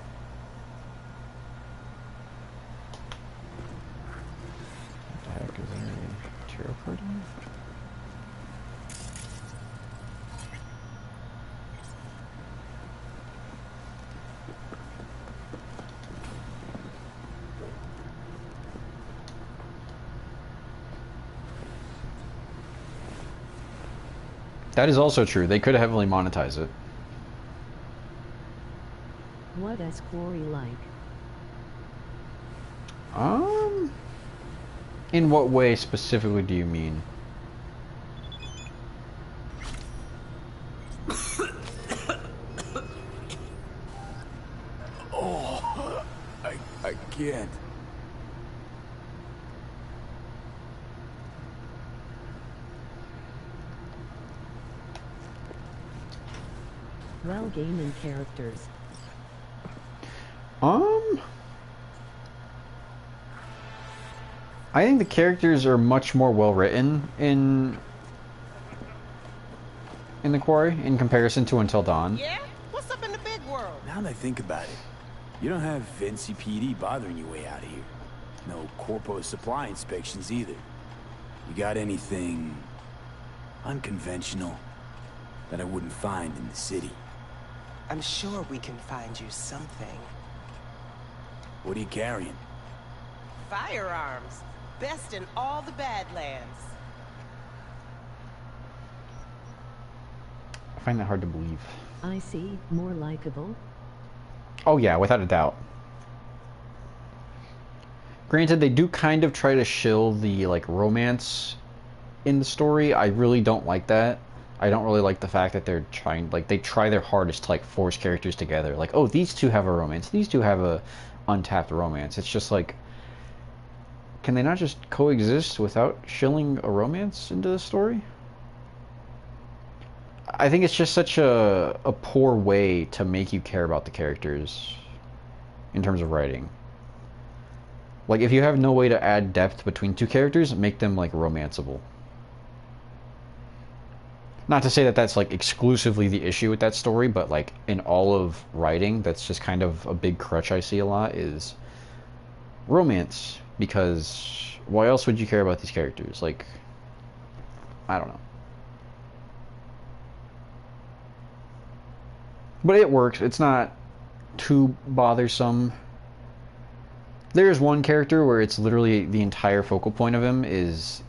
S1: What the heck is there? A tarot card in? That is also true. They could heavily monetize it.
S6: What is Quarry like?
S1: In what way specifically do you mean?
S2: Oh, I can't.
S6: Well, game and characters.
S1: I think the characters are much more well written in the Quarry in comparison to Until Dawn.
S15: Yeah? What's up in the big world?
S2: Now that I think about it, you don't have Vinci PD bothering you way out of here. No corpo supply inspections either. You got anything unconventional that I wouldn't find in the city?
S15: I'm sure we can find you something.
S2: What are you carrying?
S15: Firearms. Best in all the Badlands.
S1: I find that hard to believe.
S6: I see. More likable.
S1: Oh yeah, without a doubt. Granted, they do kind of try to shill the like romance in the story. I really don't like that. I don't really like the fact that they're trying, like, they try their hardest to like force characters together. Like, oh, these two have a romance. These two have a untapped romance. It's just like, can they not just coexist without shilling a romance into the story? I think it's just such a poor way to make you care about the characters in terms of writing. Like, if you have no way to add depth between two characters, make them, like, romanceable. Not to say that that's, like, exclusively the issue with that story, but, like, in all of writing, that's just kind of a big crutch I see a lot, is romance. Because why else would you care about these characters? Like, I don't know. But it works. It's not too bothersome. There's one character where it's literally the entire focal point of him is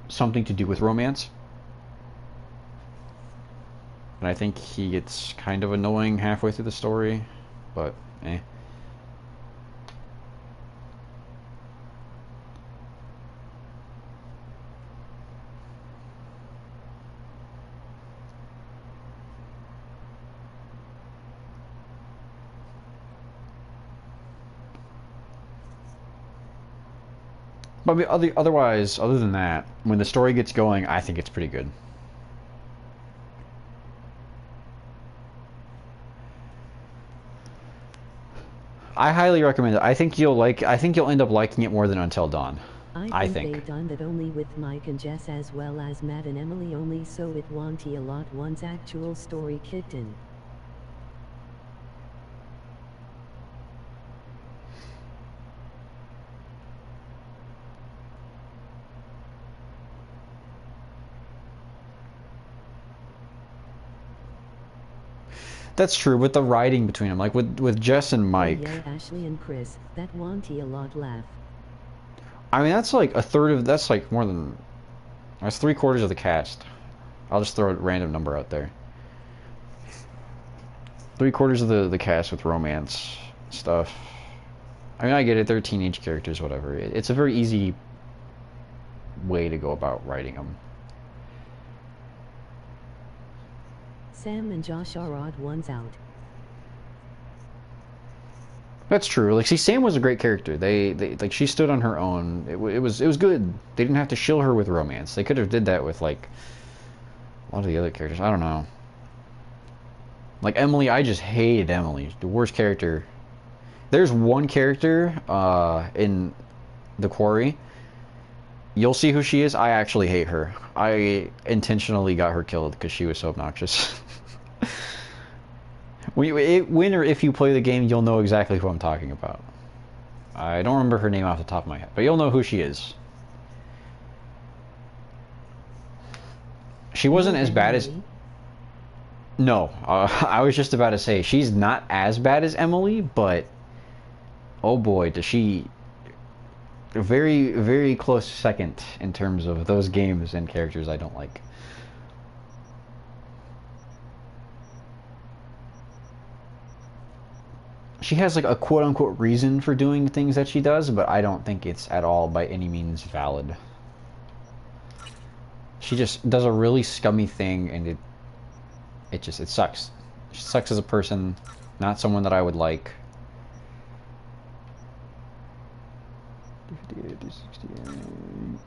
S1: something to do with romance. And I think he gets kind of annoying halfway through the story, but eh. But I mean, otherwise, other than that, when the story gets going, I think it's pretty good. I highly recommend it. I think you'll end up liking it more than Until Dawn. I think.
S6: They done that only with Mike and Jess as well as Matt and Emily only, so it won't a lot once actual story kicked in.
S1: That's true with the writing between them, like with Jess and Mike.
S6: Yeah, Ashley and Chris, that won't a lot laugh.
S1: I mean, that's like a third of, that's like more than, that's 3/4 of the cast. I'll just throw a random number out there. 3/4 of the cast with romance stuff. I mean, I get it, they're teenage characters, whatever. It's a very easy way to go about writing them.
S6: Sam and Josh are odd ones out.
S1: That's true. Like, see, Sam was a great character. They like, she stood on her own. It was good. They didn't have to shill her with romance. They could have did that with like a lot of the other characters. I don't know. Like Emily, I just hated Emily. The worst character. There's one character in The Quarry You'll see who she is. I actually hate her. I intentionally got her killed because she was so obnoxious. When or if you play the game, you'll know exactly who I'm talking about. I don't remember her name off the top of my head, but you'll know who she is. She wasn't as bad as... No, I was just about to say, she's not as bad as Emily, but... Oh boy, does she... Very, very close second in terms of those games and characters I don't like. She has like a quote-unquote reason for doing things that she does, but I don't think it's at all by any means valid. She just does a really scummy thing, and it sucks. She sucks as a person, not someone that I would like. 58, 68.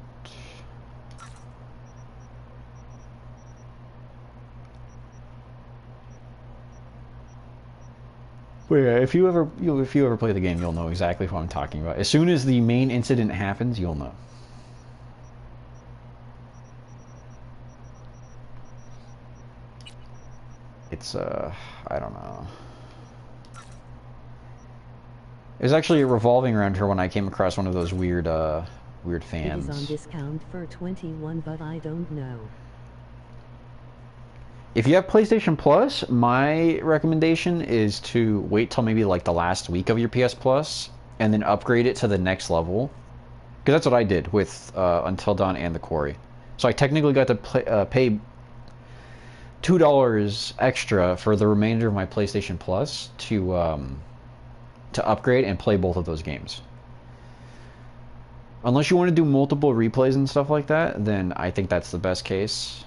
S1: But yeah, if you ever play the game, you'll know exactly what I'm talking about. As soon as the main incident happens, you'll know. It's I don't know. It was actually revolving around her when I came across one of those weird fans.
S6: It is on discount for 21, but I don't know.
S1: If you have PlayStation Plus, my recommendation is to wait till maybe like the last week of your PS Plus and then upgrade it to the next level. Because that's what I did with Until Dawn and The Quarry. So I technically got to pay $2 extra for the remainder of my PlayStation Plus to upgrade and play both of those games. Unless you want to do multiple replays and stuff like that, then I think that's the best case.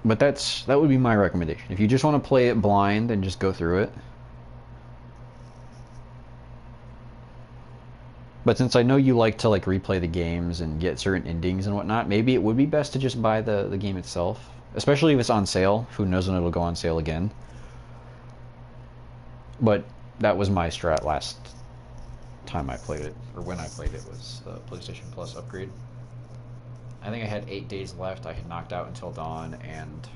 S1: But that would be my recommendation. If you just want to play it blind and just go through it. But since I know you like to like replay the games and get certain endings and whatnot, maybe it would be best to just buy the game itself. Especially if it's on sale. Who knows when it'll go on sale again. But that was my strat last time I played it. Or when I played it was the PlayStation Plus upgrade. I think I had 8 days left. I had knocked out Until Dawn and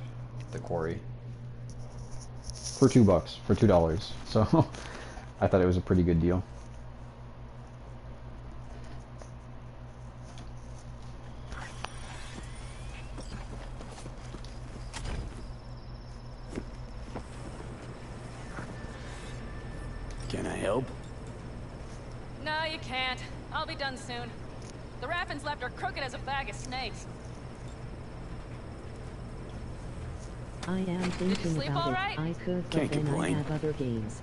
S1: The Quarry. For $2. For $2. So I thought it was a pretty good deal.
S2: Can I help?
S16: No, you can't. I'll be done soon. The Raffins left are crooked as a bag of snakes.
S6: I am thinking
S16: sleep
S6: about
S16: all
S6: it.
S16: right?
S6: I could, but
S2: Can't
S6: then
S2: complain.
S6: I have other games.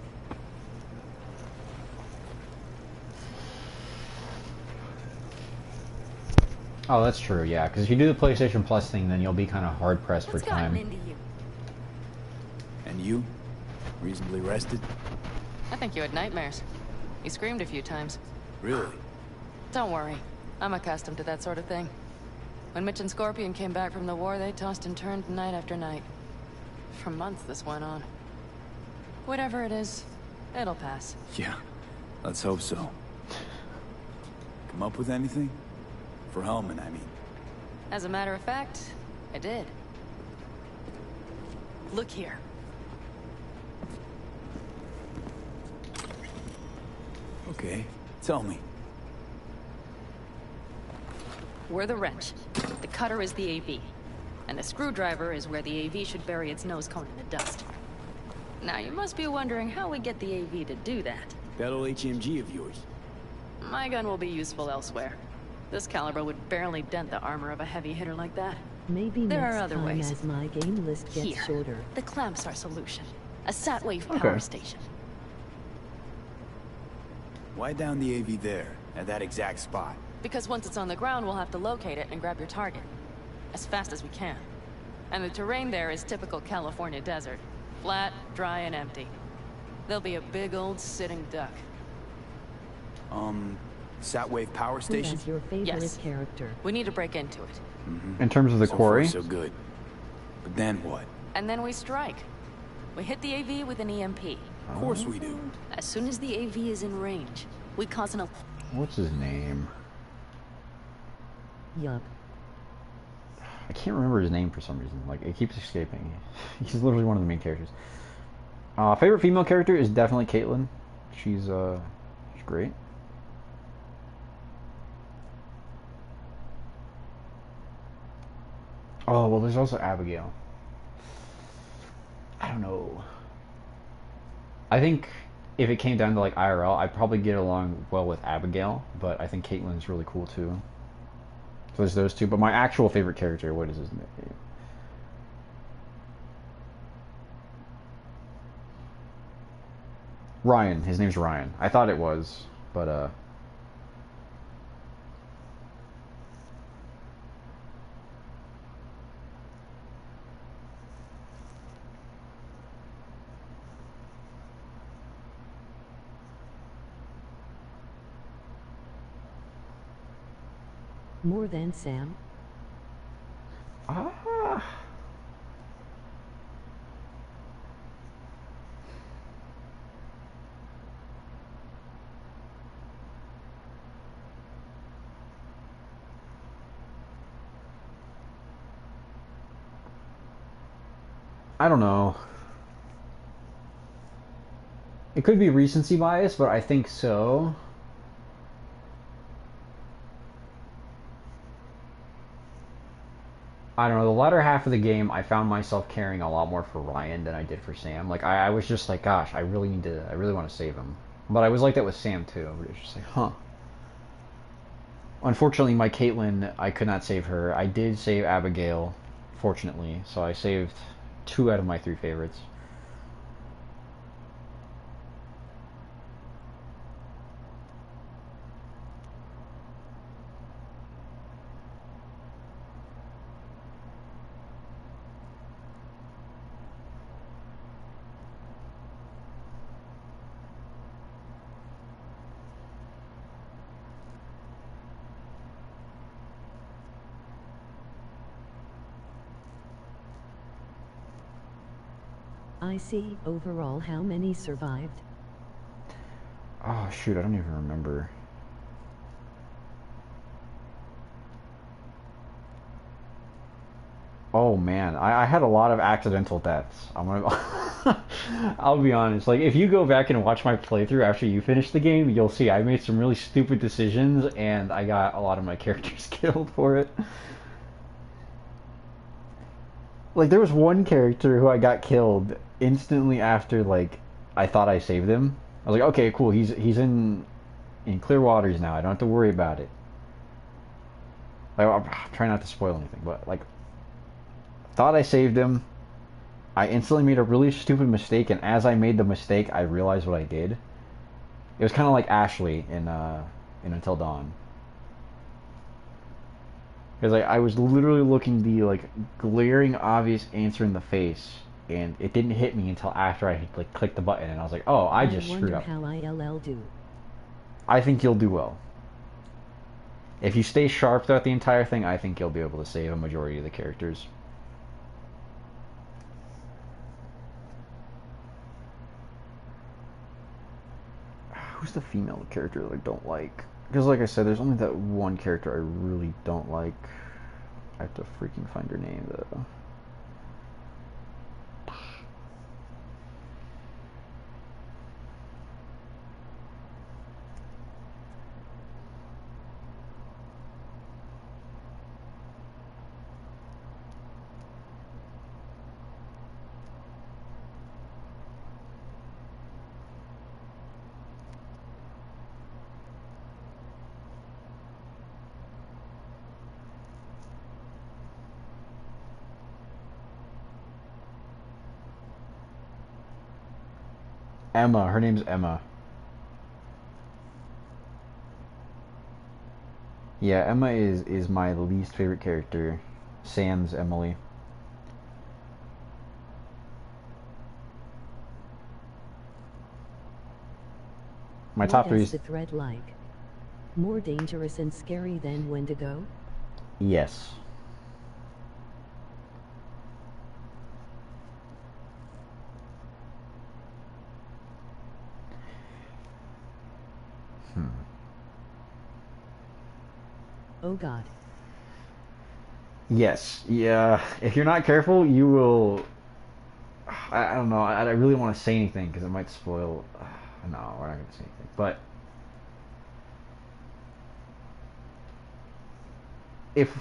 S1: Oh, that's true, yeah. Because if you do the PlayStation Plus thing, then you'll be kind of hard-pressed for time.
S16: Into you?
S2: And you? Reasonably rested?
S16: I think you had nightmares. You screamed a few times.
S2: Really?
S16: Don't worry. I'm accustomed to that sort of thing. When Mitch and Scorpion came back from the war, they tossed and turned night after night. For months this went on. Whatever it is, it'll pass.
S2: Yeah, let's hope so. Come up with anything? For Hellman, I mean.
S16: As a matter of fact, I did. Look here.
S2: Okay, tell me.
S16: We're the wrench. The cutter is the AV. And the screwdriver is where the AV should bury its nose cone in the dust. Now you must be wondering how we get the AV to do that.
S2: That old HMG of yours.
S16: My gun will be useful elsewhere. This caliber would barely dent the armor of a heavy hitter like that.
S6: Maybe
S16: There
S6: next
S16: are other
S6: time
S16: ways.
S6: as my game list gets
S16: Here,
S6: shorter.
S16: the clamps are solution. A Satwave power station.
S2: Why down the AV there, at that exact spot?
S16: Because once it's on the ground, we'll have to locate it and grab your target. As fast as we can. And the terrain there is typical California desert. Flat, dry, and empty. There'll be a big old sitting duck.
S2: Satwave power station?
S6: Who has your favorite
S16: Yes.
S6: character?
S16: We need to break into it.
S1: In terms of the
S2: So
S1: quarry?
S2: far, so good. But then what?
S16: And then we strike. We hit the AV with an EMP.
S8: Of course we do.
S17: As soon as the AV is in range, we cause an...
S1: What's his name?
S6: Yup.
S1: I can't remember his name for some reason. Like, it keeps escaping. He's literally one of the main characters. Favorite female character is definitely Caitlin. She's great. Oh, well, there's also Abigail. I don't know. I think if it came down to, like, IRL, I'd probably get along well with Abigail, but I think Caitlin's really cool, too. So there's those two, but my actual favorite character, what is his name? Ryan. His name's Ryan. I thought it was, but,
S6: More than Sam?
S1: I don't know. It could be recency bias, but I think so. I don't know, the latter half of the game, I found myself caring a lot more for Ryan than I did for Sam. Like, I was just like, gosh, I really want to save him. But I was like that with Sam, too. It was just like, huh. Unfortunately, my Caitlin, I could not save her. I did save Abigail, fortunately. So I saved 2 out of my 3 favorites.
S6: I see. Overall, how many survived?
S1: Oh, shoot, I don't even remember. Oh, man, I had a lot of accidental deaths. I'm gonna... I'll be honest, like, if you go back and watch my playthrough after you finish the game, you'll see I made some really stupid decisions, and I got a lot of my characters killed for it. Like, there was one character who I got killed instantly after, like, I thought I saved him. I was like, okay, cool, he's in clear waters now, I don't have to worry about it. Like, I'll try not to spoil anything, but, like, thought I saved him. I instantly made a really stupid mistake, and as I made the mistake, I realized what I did. It was kind of like Ashley in Until Dawn. Because I was literally looking the, like, glaring obvious answer in the face, and it didn't hit me until after I, like, clicked the button, and I was like, oh, I just screwed up.
S6: I wonder how ILL do.
S1: I think you'll do well. If you stay sharp throughout the entire thing, I think you'll be able to save a majority of the characters. Who's the female character that I don't like? Because, like I said, there's only that one character I really don't like. I have to freaking find her name, though. Emma. Her name's Emma. Yeah, Emma is my least favorite character. Sans Emily. My top 3
S6: What
S1: is...
S6: the thread like? More dangerous and scary than Wendigo?
S1: Yes.
S6: Oh god.
S1: Yes. Yeah. If you're not careful, you will... I don't know. I really want to say anything because it might spoil... No, we're not going to say anything. But... if...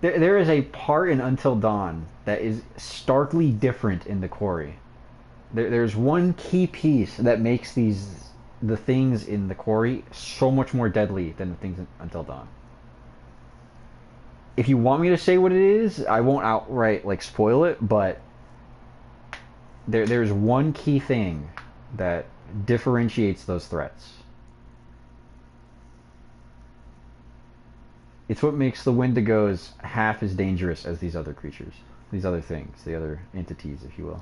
S1: There is a part in Until Dawn that is starkly different in the quarry. There's one key piece that makes the things in the quarry so much more deadly than the things in Until Dawn. If you want me to say what it is, I won't outright like spoil it, but there's one key thing that differentiates those threats. It's what makes the Wendigos half as dangerous as these other creatures, these other things, the other entities, if you will.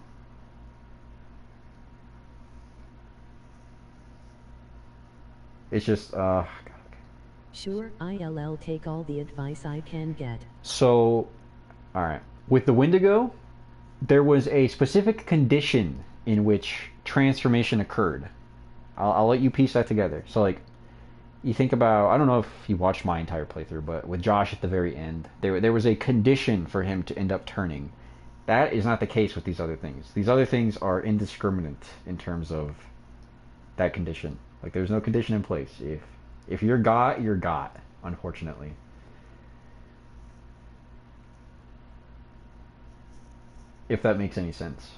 S1: It's just, God.
S6: Sure, I'll take all the advice I can get.
S1: So, alright. With the Wendigo, there was a specific condition in which transformation occurred. I'll let you piece that together. So, like, you think about, I don't know if you watched my entire playthrough, but with Josh at the very end, there was a condition for him to end up turning. That is not the case with these other things. These other things are indiscriminate in terms of that condition. Like, there's no condition in place. If you're got, you're got, unfortunately. If that makes any sense.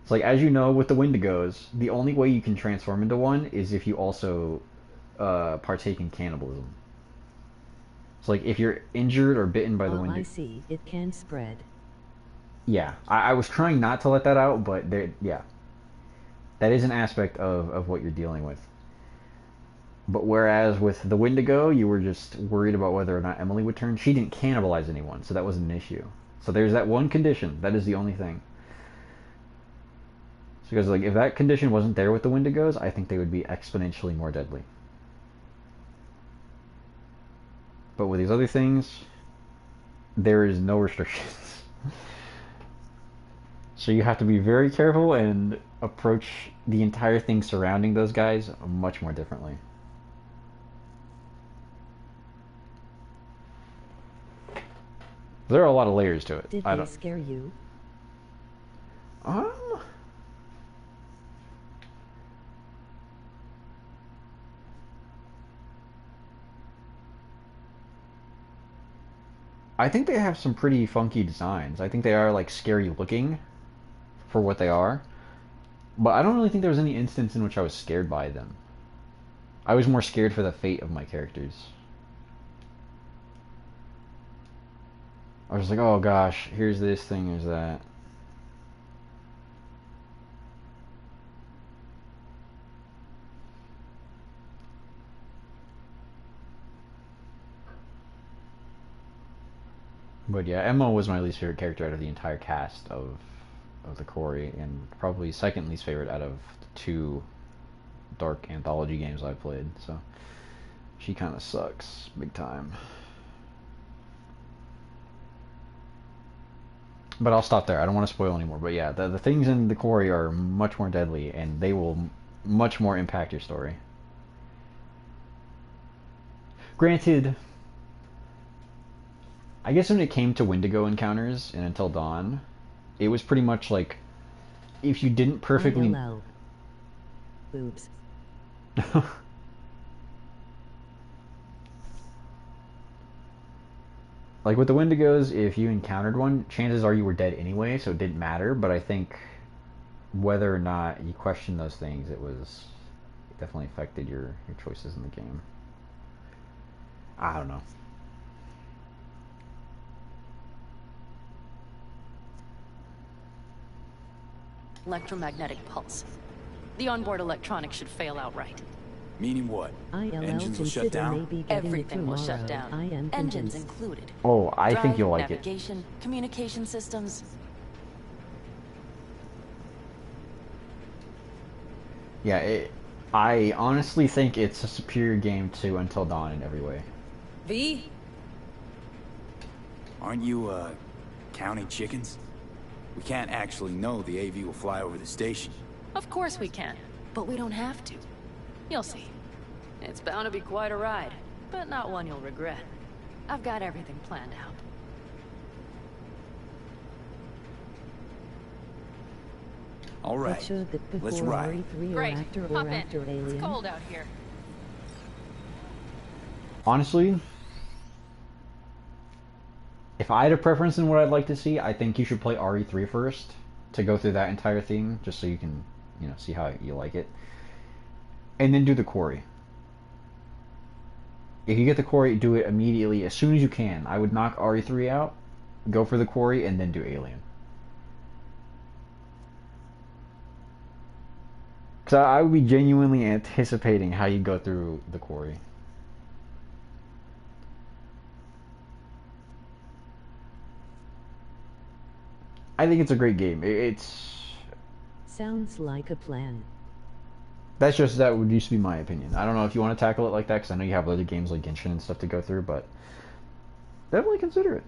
S1: It's like, as you know, with the Wendigos, the only way you can transform into one is if you also partake in cannibalism. It's like, if you're injured or bitten by the Wendigo...
S6: I see. It can spread.
S1: Yeah. I was trying not to let that out, but yeah. That is an aspect of what you're dealing with. But whereas with the Wendigo, you were just worried about whether or not Emily would turn, she didn't cannibalize anyone, so that wasn't an issue. So there's that one condition. That is the only thing. Because, like, if that condition wasn't there with the Wendigos, I think they would be exponentially more deadly. But with these other things, there is no restrictions. So you have to be very careful and approach the entire thing surrounding those guys much more differently. There are a lot of layers to it.
S6: Did they scare you?
S1: I think they have some pretty funky designs. I think they are, like, scary looking for what they are. But I don't really think there was any instance in which I was scared by them. I was more scared for the fate of my characters. I was like, oh gosh, here's this thing, here's that. But yeah, Emma was my least favorite character out of the entire cast of the Quarry, and probably second least favorite out of the 2 dark anthology games I've played, so she kind of sucks big time. But I'll stop there. I don't want to spoil anymore. But yeah, the things in the Quarry are much more deadly, and they will much more impact your story. Granted, I guess when it came to Wendigo encounters in Until Dawn, it was pretty much like, if you didn't perfectly...
S6: Boobs.
S1: Like with the Wendigos, if you encountered one, chances are you were dead anyway, so it didn't matter. But I think whether or not you questioned those things, it definitely affected your choices in the game. I don't know.
S17: Electromagnetic pulse. The onboard electronics should fail outright.
S2: Meaning what? Engines will shut down?
S17: Everything will shut down. Engines included.
S1: Oh, I think you'll like
S17: navigation, communication systems.
S1: Yeah, I honestly think it's a superior game to Until Dawn in every way.
S17: V?
S2: Aren't you, counting chickens? We can't actually know the AV will fly over the station.
S17: Of course we can, but we don't have to. You'll see. It's bound to be quite a ride, but not one you'll regret. I've got everything planned out.
S2: All right,
S6: What showed that before
S2: let's ride.
S6: RE3 or
S17: Great.
S6: after
S17: Hop
S6: or
S17: in.
S6: after Alien?
S17: It's cold out here.
S1: Honestly, if I had a preference in what I'd like to see, I think you should play RE3 first to go through that entire thing, just so you can, you know, see how you like it. And then do the quarry. If you get the quarry, do it immediately, as soon as you can. I would knock RE3 out, go for the quarry, and then do Alien. Because I would be genuinely anticipating how you go through the quarry. I think it's a great game.
S6: Sounds like a plan.
S1: That would used to be my opinion. I don't know if you want to tackle it like that, because I know you have other games like Genshin and stuff to go through, but definitely consider it.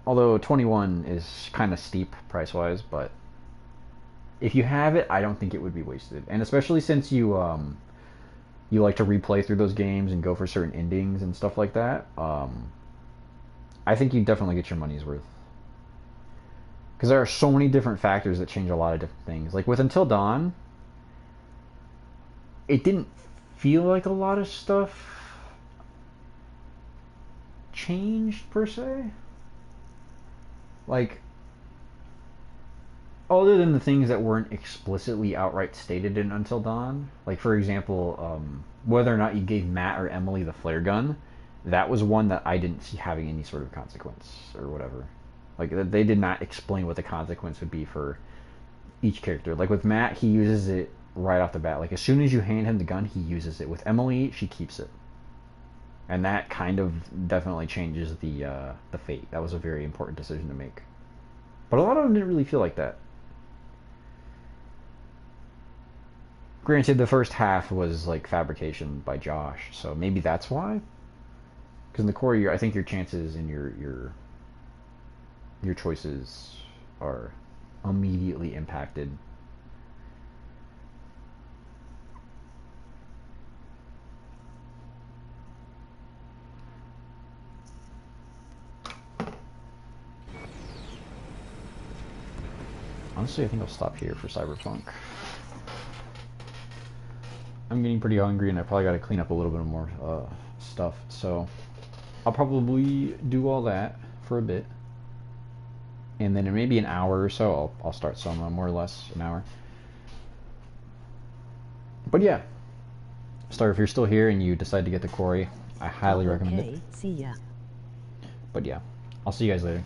S1: Although 21 is kind of steep price-wise, but if you have it, I don't think it would be wasted. And especially since you like to replay through those games and go for certain endings and stuff like that, I think you definitely get your money's worth. Because there are so many different factors that change a lot of different things. Like with Until Dawn, it didn't feel like a lot of stuff changed per se. Like, other than the things that weren't explicitly outright stated in Until Dawn, like for example, whether or not you gave Matt or Emily the flare gun, that was one that I didn't see having any sort of consequence or whatever. Like, they did not explain what the consequence would be for each character. Like with Matt, he uses it right off the bat. Like as soon as you hand him the gun, he uses it. With Emily, she keeps it. And that kind of definitely changes the fate. That was a very important decision to make. But a lot of them didn't really feel like that. Granted, the first half was like fabrication by Josh, so maybe that's why. Because in the core, I think your chances and your choices are immediately impacted. Honestly, I think I'll stop here for Cyberpunk. I'm getting pretty hungry and I probably got to clean up a little bit more stuff, so I'll probably do all that for a bit. And then in maybe an hour or so, I'll start some, more or less an hour. But yeah, Star, if you're still here and you decide to get the quarry, I highly recommend it.
S6: See ya.
S1: But yeah, I'll see you guys later.